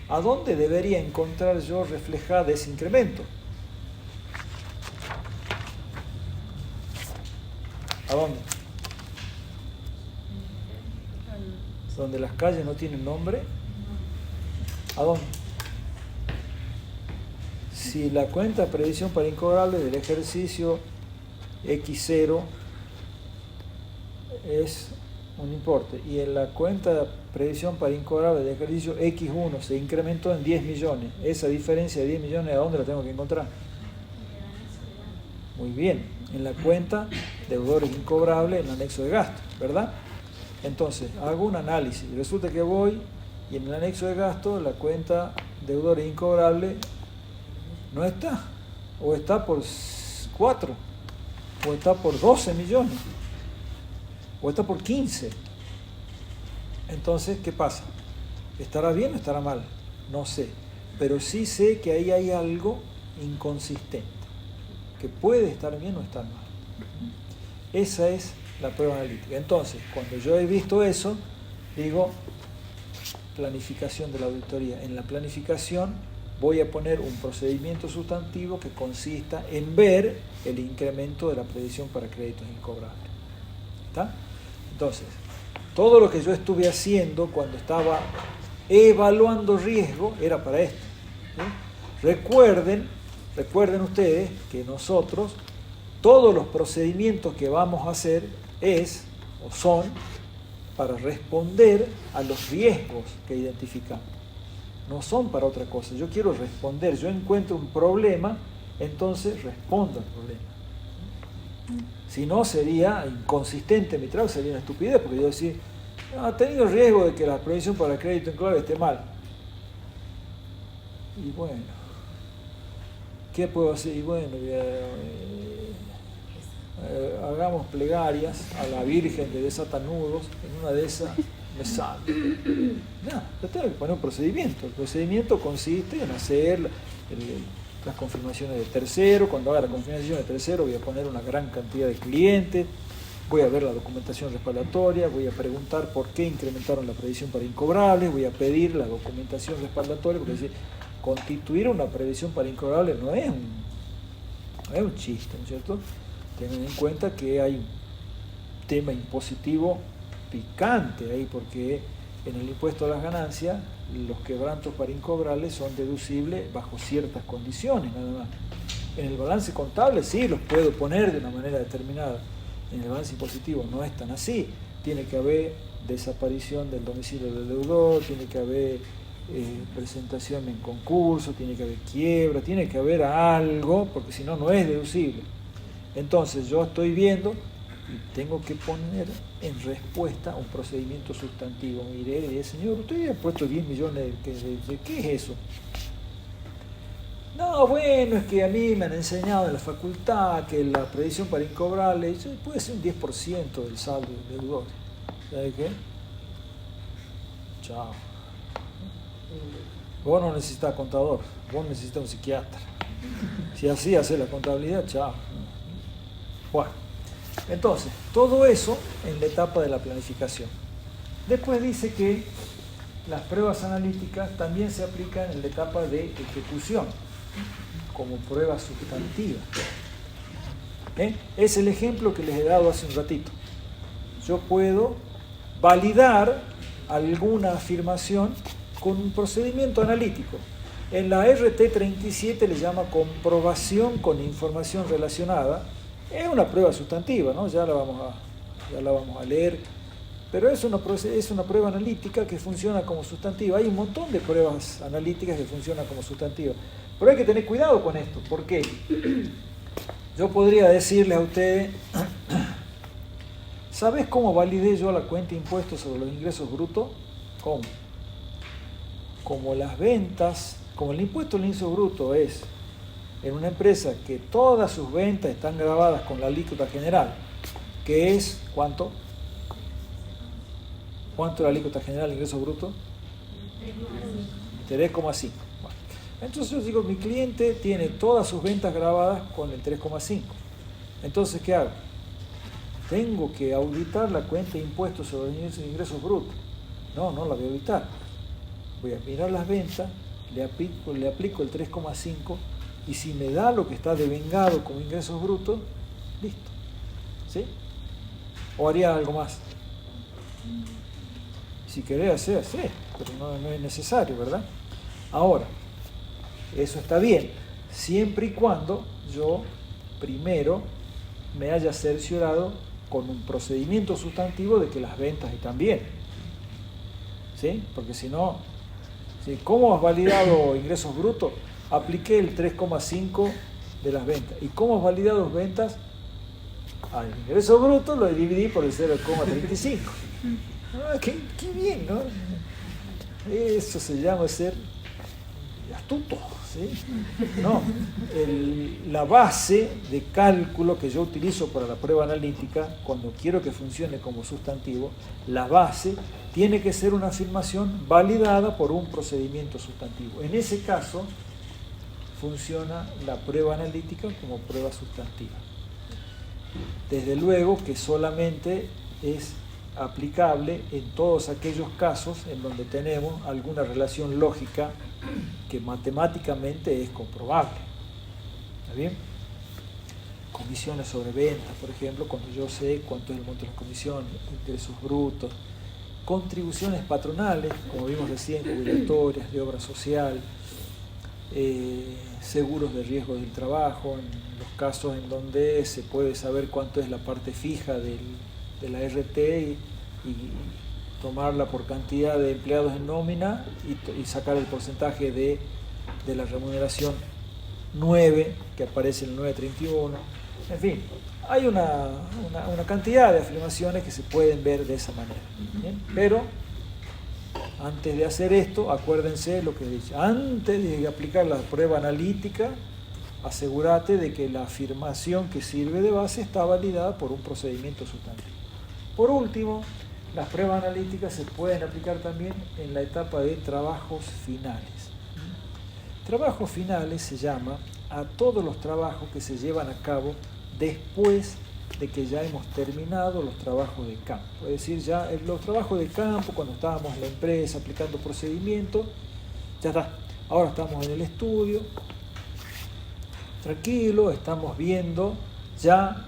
¿a dónde debería encontrar yo reflejado ese incremento? ¿A dónde? ¿Donde las calles no tienen nombre? ¿A dónde? Si la cuenta de previsión para incobrables del ejercicio X0 es un importe y en la cuenta de previsión para incobrables del ejercicio X1 se incrementó en 10 millones, esa diferencia de 10 millones, ¿a dónde la tengo que encontrar? Muy bien, en la cuenta deudores incobrables en el anexo de gasto, ¿verdad? Entonces, hago un análisis, resulta que voy y en el anexo de gasto la cuenta deudores incobrables no está, o está por 4, o está por 12 millones, o está por 15. Entonces, ¿qué pasa? ¿Estará bien o estará mal? No sé, pero sí sé que ahí hay algo inconsistente, que puede estar bien o estar mal. Esa es la prueba analítica. Entonces, cuando yo he visto eso, digo, planificación de la auditoría. En la planificación voy a poner un procedimiento sustantivo que consista en ver el incremento de la previsión para créditos incobrables. ¿Está? Entonces, todo lo que yo estuve haciendo cuando estaba evaluando riesgo era para esto. ¿Sí? Recuerden ustedes que nosotros, todos los procedimientos que vamos a hacer son para responder a los riesgos que identificamos. No son para otra cosa. Yo quiero responder. Yo encuentro un problema, entonces respondo al problema. Si no, sería inconsistente mi trabajo, sería una estupidez, porque yo decir, ha tenido riesgo de que la previsión para crédito incobrable esté mal. Y bueno, ¿qué puedo hacer? Y bueno, hagamos plegarias a la Virgen de Desatanudos, en una de esas me sale. No, yo tengo que poner un procedimiento. El procedimiento consiste en hacer las confirmaciones de tercero. Cuando haga la confirmación de tercero voy a poner una gran cantidad de clientes, voy a ver la documentación respaldatoria, voy a preguntar por qué incrementaron la previsión para incobrables, voy a pedir la documentación respaldatoria, porque decir, constituir una previsión para incobrables no es un chiste, ¿no es cierto? Tengan en cuenta que hay un tema impositivo picante ahí, porque en el impuesto a las ganancias los quebrantos para incobrables son deducibles bajo ciertas condiciones nada más. En el balance contable sí los puedo poner de una manera determinada, en el balance impositivo no es tan así. Tiene que haber desaparición del domicilio del deudor, tiene que haber presentación en concurso, tiene que haber quiebra, tiene que haber algo, porque si no, no es deducible. Entonces yo estoy viendo y tengo que poner en respuesta un procedimiento sustantivo. Mire, y dice, señor, usted ha puesto 10 millones de ¿qué es eso? No, bueno, es que a mí me han enseñado en la facultad que la previsión para incobrables puede ser un 10% del saldo del deudor. ¿Sabe qué? Chao. Vos no necesitas contador, vos necesitas un psiquiatra. Si así hace la contabilidad, chao. Bueno, entonces, todo eso en la etapa de la planificación. Después dice que las pruebas analíticas también se aplican en la etapa de ejecución, como prueba sustantiva. Es el ejemplo que les he dado hace un ratito. Yo puedo validar alguna afirmación con un procedimiento analítico. En la RT37 le llama comprobación con información relacionada. Es una prueba sustantiva, ¿no? Ya la vamos a leer, pero es una prueba analítica que funciona como sustantiva. Hay un montón de pruebas analíticas que funcionan como sustantivas, pero hay que tener cuidado con esto. ¿Por qué? Yo podría decirle a usted, ¿sabes cómo validé yo la cuenta de impuestos sobre los ingresos brutos? ¿Cómo? Como las ventas, como el impuesto al ingreso bruto es en una empresa que todas sus ventas están grabadas con la alícuota general, que es, ¿cuánto? ¿Cuánto es la alícuota general del ingreso bruto? 3,5. Bueno, entonces yo digo, mi cliente tiene todas sus ventas grabadas con el 3,5. Entonces, ¿qué hago? Tengo que auditar la cuenta de impuestos sobre los ingresos brutos. No la voy a auditar. Voy a mirar las ventas, le aplico el 3,5 y si me da lo que está devengado como ingresos brutos, listo. ¿Sí? ¿O haría algo más? Si querés hacer, pero no es necesario, ¿verdad? Ahora, eso está bien, siempre y cuando yo primero me haya cerciorado con un procedimiento sustantivo de que las ventas están bien. ¿Sí? Porque si no, ¿sí? ¿Cómo has validado ingresos brutos? Apliqué el 3,5 de las ventas. ¿Y cómo has validado ventas? Al ingreso bruto lo dividí por el 0,35. Qué bien, ¿no? Eso se llama ser astuto, ¿sí? No, la base de cálculo que yo utilizo para la prueba analítica, cuando quiero que funcione como sustantivo, la base tiene que ser una afirmación validada por un procedimiento sustantivo. En ese caso, funciona la prueba analítica como prueba sustantiva. Desde luego que solamente es aplicable en todos aquellos casos en donde tenemos alguna relación lógica que matemáticamente es comprobable. ¿Está bien? Comisiones sobre ventas, por ejemplo, cuando yo sé cuánto es el monto de las comisiones, ingresos brutos, contribuciones patronales, como vimos recién, jubilatorias, de obra social, seguros de riesgo del trabajo, en los casos en donde se puede saber cuánto es la parte fija de la RT y tomarla por cantidad de empleados en nómina y sacar el porcentaje de la remuneración 9 que aparece en el 931. En fin, hay una cantidad de afirmaciones que se pueden ver de esa manera. ¿Bien? Pero antes de hacer esto, acuérdense lo que he dicho. Antes de aplicar la prueba analítica, asegúrate de que la afirmación que sirve de base está validada por un procedimiento sustantivo. Por último, las pruebas analíticas se pueden aplicar también en la etapa de trabajos finales. Trabajos finales se llama a todos los trabajos que se llevan a cabo después de que ya hemos terminado los trabajos de campo. Es decir, ya los trabajos de campo, cuando estábamos en la empresa aplicando procedimientos, ya está. Ahora estamos en el estudio, tranquilo, estamos viendo ya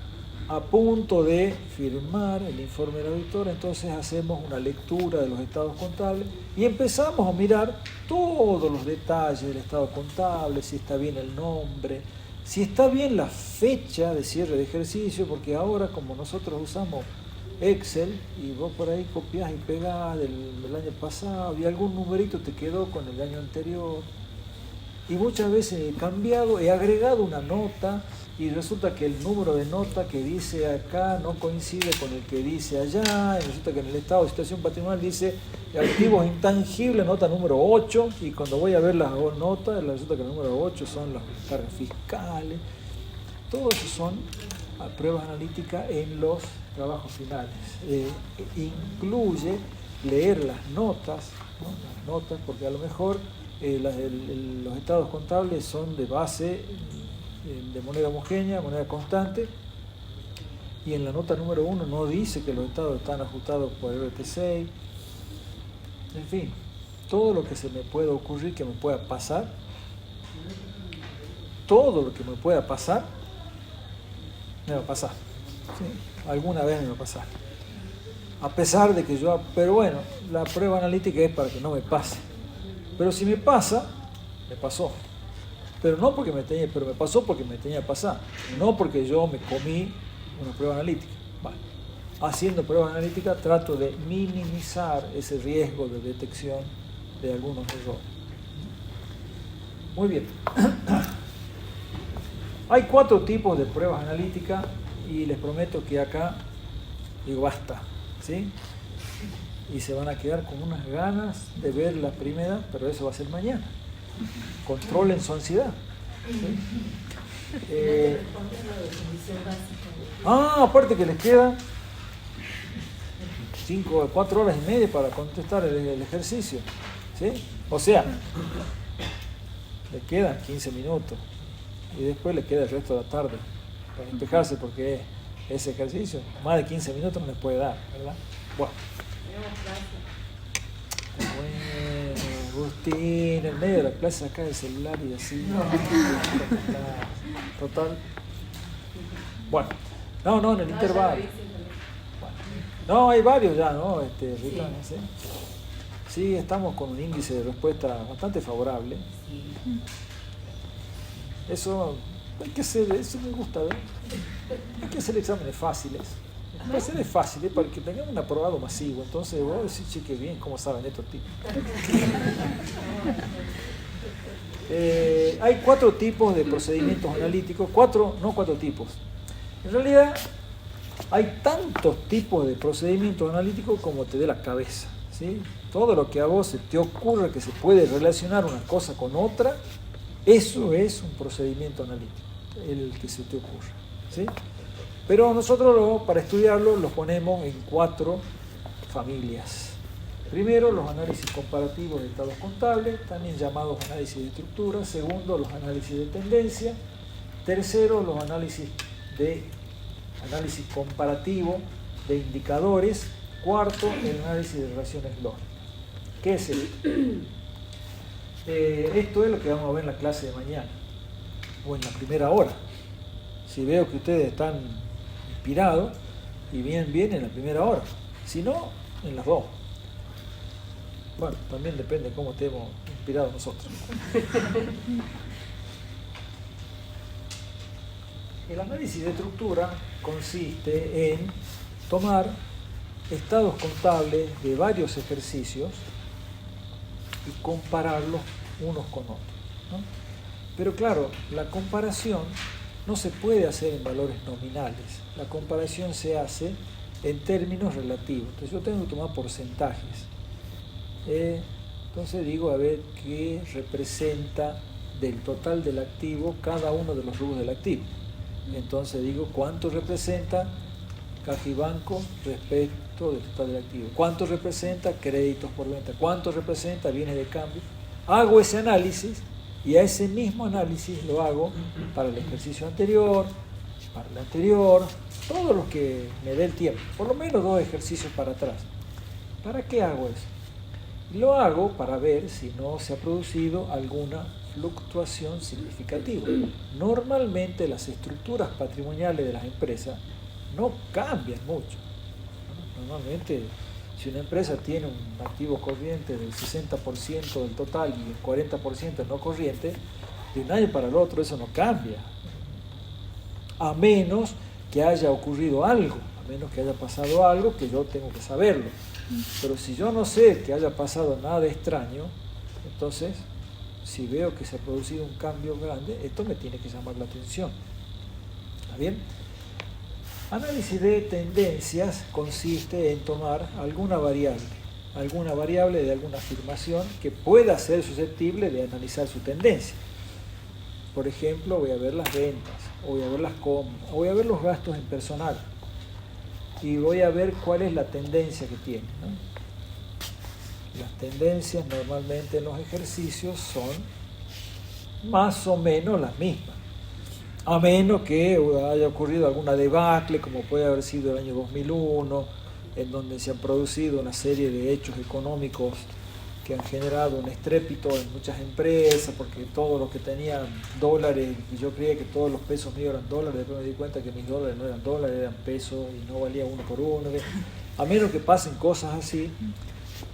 a punto de firmar el informe del auditor, entonces hacemos una lectura de los estados contables y empezamos a mirar todos los detalles del estado contable, si está bien el nombre, si está bien la fecha de cierre de ejercicio, porque ahora como nosotros usamos Excel y vos por ahí copiás y pegás del año pasado y algún numerito te quedó con el año anterior y muchas veces he cambiado, he agregado una nota y resulta que el número de nota que dice acá no coincide con el que dice allá, y resulta que en el estado de situación patrimonial dice activos intangibles, nota número 8, y cuando voy a ver las notas, resulta que el número 8 son las cargas fiscales. Todo eso son pruebas analíticas en los trabajos finales. Incluye leer las notas, ¿no? Las notas, porque a lo mejor los estados contables son de base de moneda homogénea, moneda constante, y en la nota número 1 no dice que los estados están ajustados por el RT6. En fin, todo lo que se me pueda ocurrir que me pueda pasar, todo lo que me pueda pasar, me va a pasar. ¿Sí? Alguna vez me va a pasar. A pesar de que pero bueno, la prueba analítica es para que no me pase. Pero si me pasa, me pasó. Pero me pasó porque me tenía que pasar, no porque yo me comí una prueba analítica. Vale. Haciendo pruebas analíticas trato de minimizar ese riesgo de detección de algunos errores. Muy bien. Hay 4 tipos de pruebas analíticas y les prometo que acá digo basta, ¿sí? Y se van a quedar con unas ganas de ver la primera, pero eso va a ser mañana. Controlen su ansiedad. ¿Sí? Aparte que les queda 4 horas y media para contestar el ejercicio, ¿sí? O sea, le quedan 15 minutos y después le queda el resto de la tarde para despejarse, porque ese ejercicio más de 15 minutos no les puede dar, ¿verdad? Bueno, Agustín, en medio de la clase saca el celular y así. Total. Bueno, no, en el intervalo. No, hay varios ya, ¿no? Rita, ¿sí? Sí, estamos con un índice de respuesta bastante favorable. Eso hay que hacer, eso me gusta, ¿ver? Hay que hacer exámenes fáciles. Hacer es fácil, para que tengamos un aprobado masivo. Entonces vos decís, che, qué bien, ¿cómo saben estos tipos? Hay 4 tipos de procedimientos analíticos, 4 tipos. En realidad, hay tantos tipos de procedimientos analíticos como te dé la cabeza, ¿sí? Todo lo que a vos se te ocurra que se puede relacionar una cosa con otra, eso es un procedimiento analítico, el que se te ocurra, ¿sí? Pero nosotros para estudiarlo los ponemos en 4 familias. Primero, los análisis comparativos de estados contables, también llamados análisis de estructura. Segundo, los análisis de tendencia. Tercero, los análisis comparativo de indicadores. Cuarto, el análisis de relaciones lógicas. ¿Qué es esto? Esto es lo que vamos a ver en la clase de mañana, o en la primera hora. Si veo que ustedes están inspirados y vienen bien en la primera hora, si no, en las 2. Bueno, también depende de cómo estemos inspirados nosotros. El análisis de estructura consiste en tomar estados contables de varios ejercicios y compararlos unos con otros, ¿no? Pero claro, la comparación no se puede hacer en valores nominales. La comparación se hace en términos relativos. Entonces yo tengo que tomar porcentajes. Entonces digo, a ver qué representa del total del activo cada uno de los rubros del activo. Entonces digo, ¿cuánto representa caja y banco respecto del total del activo? ¿Cuánto representa créditos por venta? ¿Cuánto representa bienes de cambio? Hago ese análisis y a ese mismo análisis lo hago para el ejercicio anterior, para el anterior, todos los que me dé el tiempo, por lo menos 2 ejercicios para atrás. ¿Para qué hago eso? Lo hago para ver si no se ha producido alguna fluctuación significativa. Normalmente las estructuras patrimoniales de las empresas no cambian mucho. Normalmente, si una empresa tiene un activo corriente del 60% del total y el 40% no corriente, de un año para el otro eso no cambia. A menos que haya ocurrido algo, a menos que haya pasado algo que yo tengo que saberlo. Pero si yo no sé que haya pasado nada extraño, entonces, si veo que se ha producido un cambio grande, esto me tiene que llamar la atención. ¿Está bien? Análisis de tendencias consiste en tomar alguna variable de alguna afirmación que pueda ser susceptible de analizar su tendencia. Por ejemplo, voy a ver las ventas, o voy a ver las compras, o voy a ver los gastos en personal, y voy a ver cuál es la tendencia que tiene, ¿no? Las tendencias normalmente en los ejercicios son más o menos las mismas, a menos que haya ocurrido alguna debacle, como puede haber sido el año 2001, en donde se han producido una serie de hechos económicos que han generado un estrépito en muchas empresas, porque todos los que tenían dólares, y yo creía que todos los pesos míos eran dólares, después me di cuenta que mis dólares no eran dólares, eran pesos y no valía uno por uno. A menos que pasen cosas así,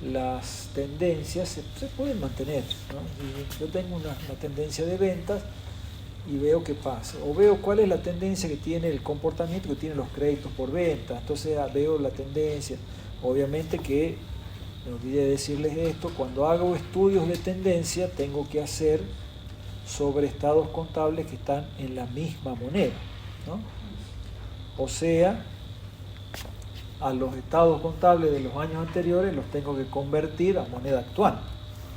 las tendencias se pueden mantener, ¿no? Y yo tengo una tendencia de ventas y veo qué pasa, o veo cuál es la tendencia que tiene el comportamiento que tienen los créditos por venta, entonces veo la tendencia. Obviamente que, me olvidé de decirles esto, cuando hago estudios de tendencia tengo que hacer sobre estados contables que están en la misma moneda, ¿no? O sea, a los estados contables de los años anteriores los tengo que convertir a moneda actual,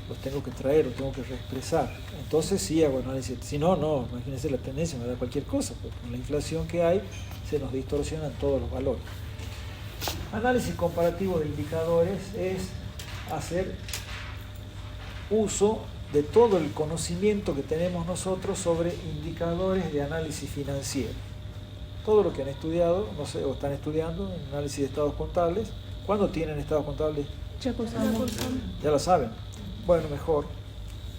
los tengo que traer, los tengo que reexpresar. Entonces sí hago análisis, si no, imagínense la tendencia, me da cualquier cosa, porque con la inflación que hay se nos distorsionan todos los valores. Análisis comparativo de indicadores es hacer uso de todo el conocimiento que tenemos nosotros sobre indicadores de análisis financiero. Todo lo que han estudiado, no sé, o están estudiando, análisis de estados contables. ¿Cuándo tienen estados contables? Ya cursamos. Ya lo saben. Bueno, mejor.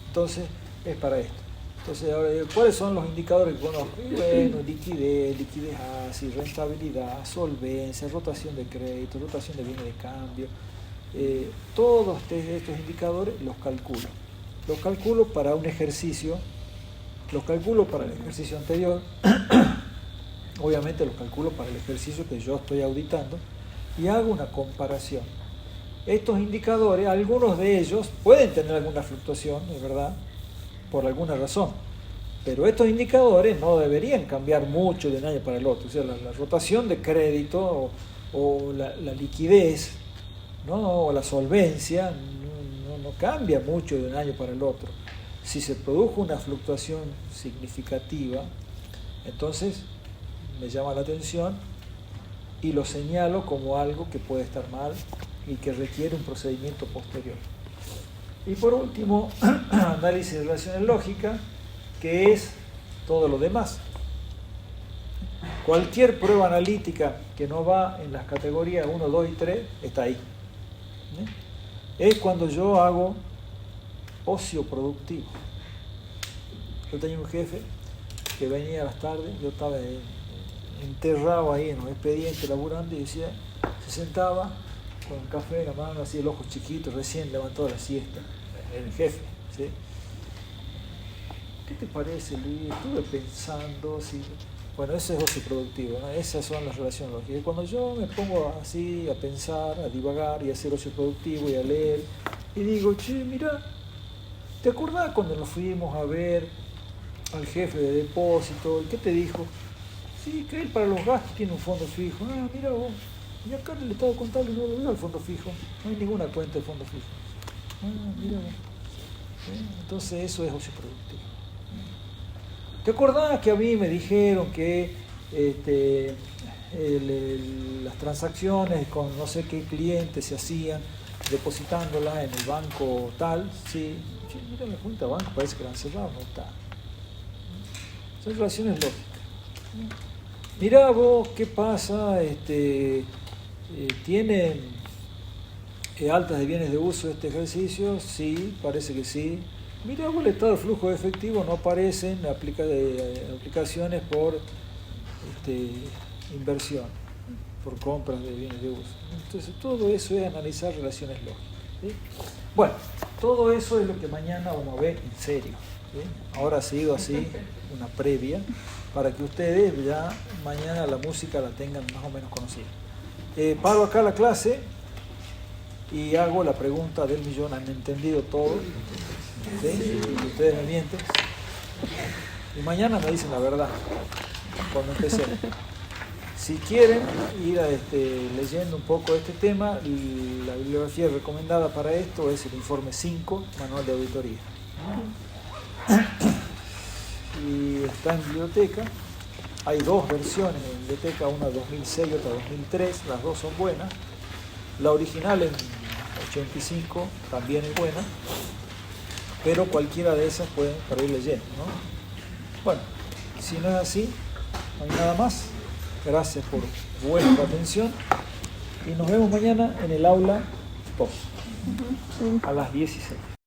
Entonces, es para esto. Entonces, ahora, ¿cuáles son los indicadores que conozco? Y bueno, liquidez ácida, rentabilidad, solvencia, rotación de crédito, rotación de bienes de cambio. Todos estos indicadores los calculo. Los calculo para un ejercicio, los calculo para el ejercicio anterior. Obviamente los calculo para el ejercicio que yo estoy auditando y hago una comparación. Estos indicadores, algunos de ellos pueden tener alguna fluctuación, es verdad, por alguna razón, pero estos indicadores no deberían cambiar mucho de un año para el otro. O sea, la rotación de crédito o la liquidez, ¿no? O la solvencia no cambia mucho de un año para el otro. Si se produjo una fluctuación significativa, entonces me llama la atención y lo señalo como algo que puede estar mal y que requiere un procedimiento posterior. Y por último, análisis de relaciones lógicas, que es todo lo demás. Cualquier prueba analítica que no va en las categorías 1, 2 y 3 está ahí. Es cuando yo hago ocio productivo. Yo tenía un jefe que venía a las tardes, yo estaba enterrado ahí en los expedientes laburando y decía, se sentaba con el café en la mano, así el ojo chiquito, recién levantó la siesta, el jefe, ¿sí? ¿Qué te parece, Luis? Estuve pensando, ¿sí? Bueno, ese es ocio productivo, ¿no? Esas son las relaciones lógicas. Y cuando yo me pongo así a pensar, a divagar y a hacer ocio productivo y a leer, y digo, che, mira, ¿te acordás cuando nos fuimos a ver al jefe de depósito? ¿Qué te dijo? Sí, que él para los gastos tiene un fondo fijo. Ah, mira vos, y acá en el estado contable no lo veo el fondo fijo, no hay ninguna cuenta de fondo fijo. Ah, mira vos. Entonces eso es ocio productivo. ¿Te acordás que a mí me dijeron que las transacciones con no sé qué clientes se hacían depositándolas en el banco tal? Sí, che, mira la cuenta de banco, parece que la han cerrado, no está. Son relaciones lógicas. Mirá vos, ¿qué pasa? ¿Tienen altas de bienes de uso este ejercicio? Sí, parece que sí. Mirá vos, el estado de flujo de efectivo no aparecen aplicaciones por inversión, por compras de bienes de uso. Entonces todo eso es analizar relaciones lógicas, ¿sí? Bueno, todo eso es lo que mañana vamos a ver en serio, ¿sí? Ahora ha sido así una previa para que ustedes ya mañana la música la tengan más o menos conocida. Paro acá la clase y hago la pregunta del millón. ¿Han entendido todo? ¿Sí? Ustedes me mienten. Y mañana me dicen la verdad cuando empecemos. Si quieren ir leyendo un poco este tema, la bibliografía recomendada para esto es el informe 5, Manual de Auditoría. Y está en biblioteca. Hay dos versiones en biblioteca, una 2006 y otra 2003, las dos son buenas. La original en 85 también es buena, pero cualquiera de esas pueden para ir leyendo, ¿no? Bueno, si no es así, no hay nada más. Gracias por vuestra atención y nos vemos mañana en el aula 2 a las 16.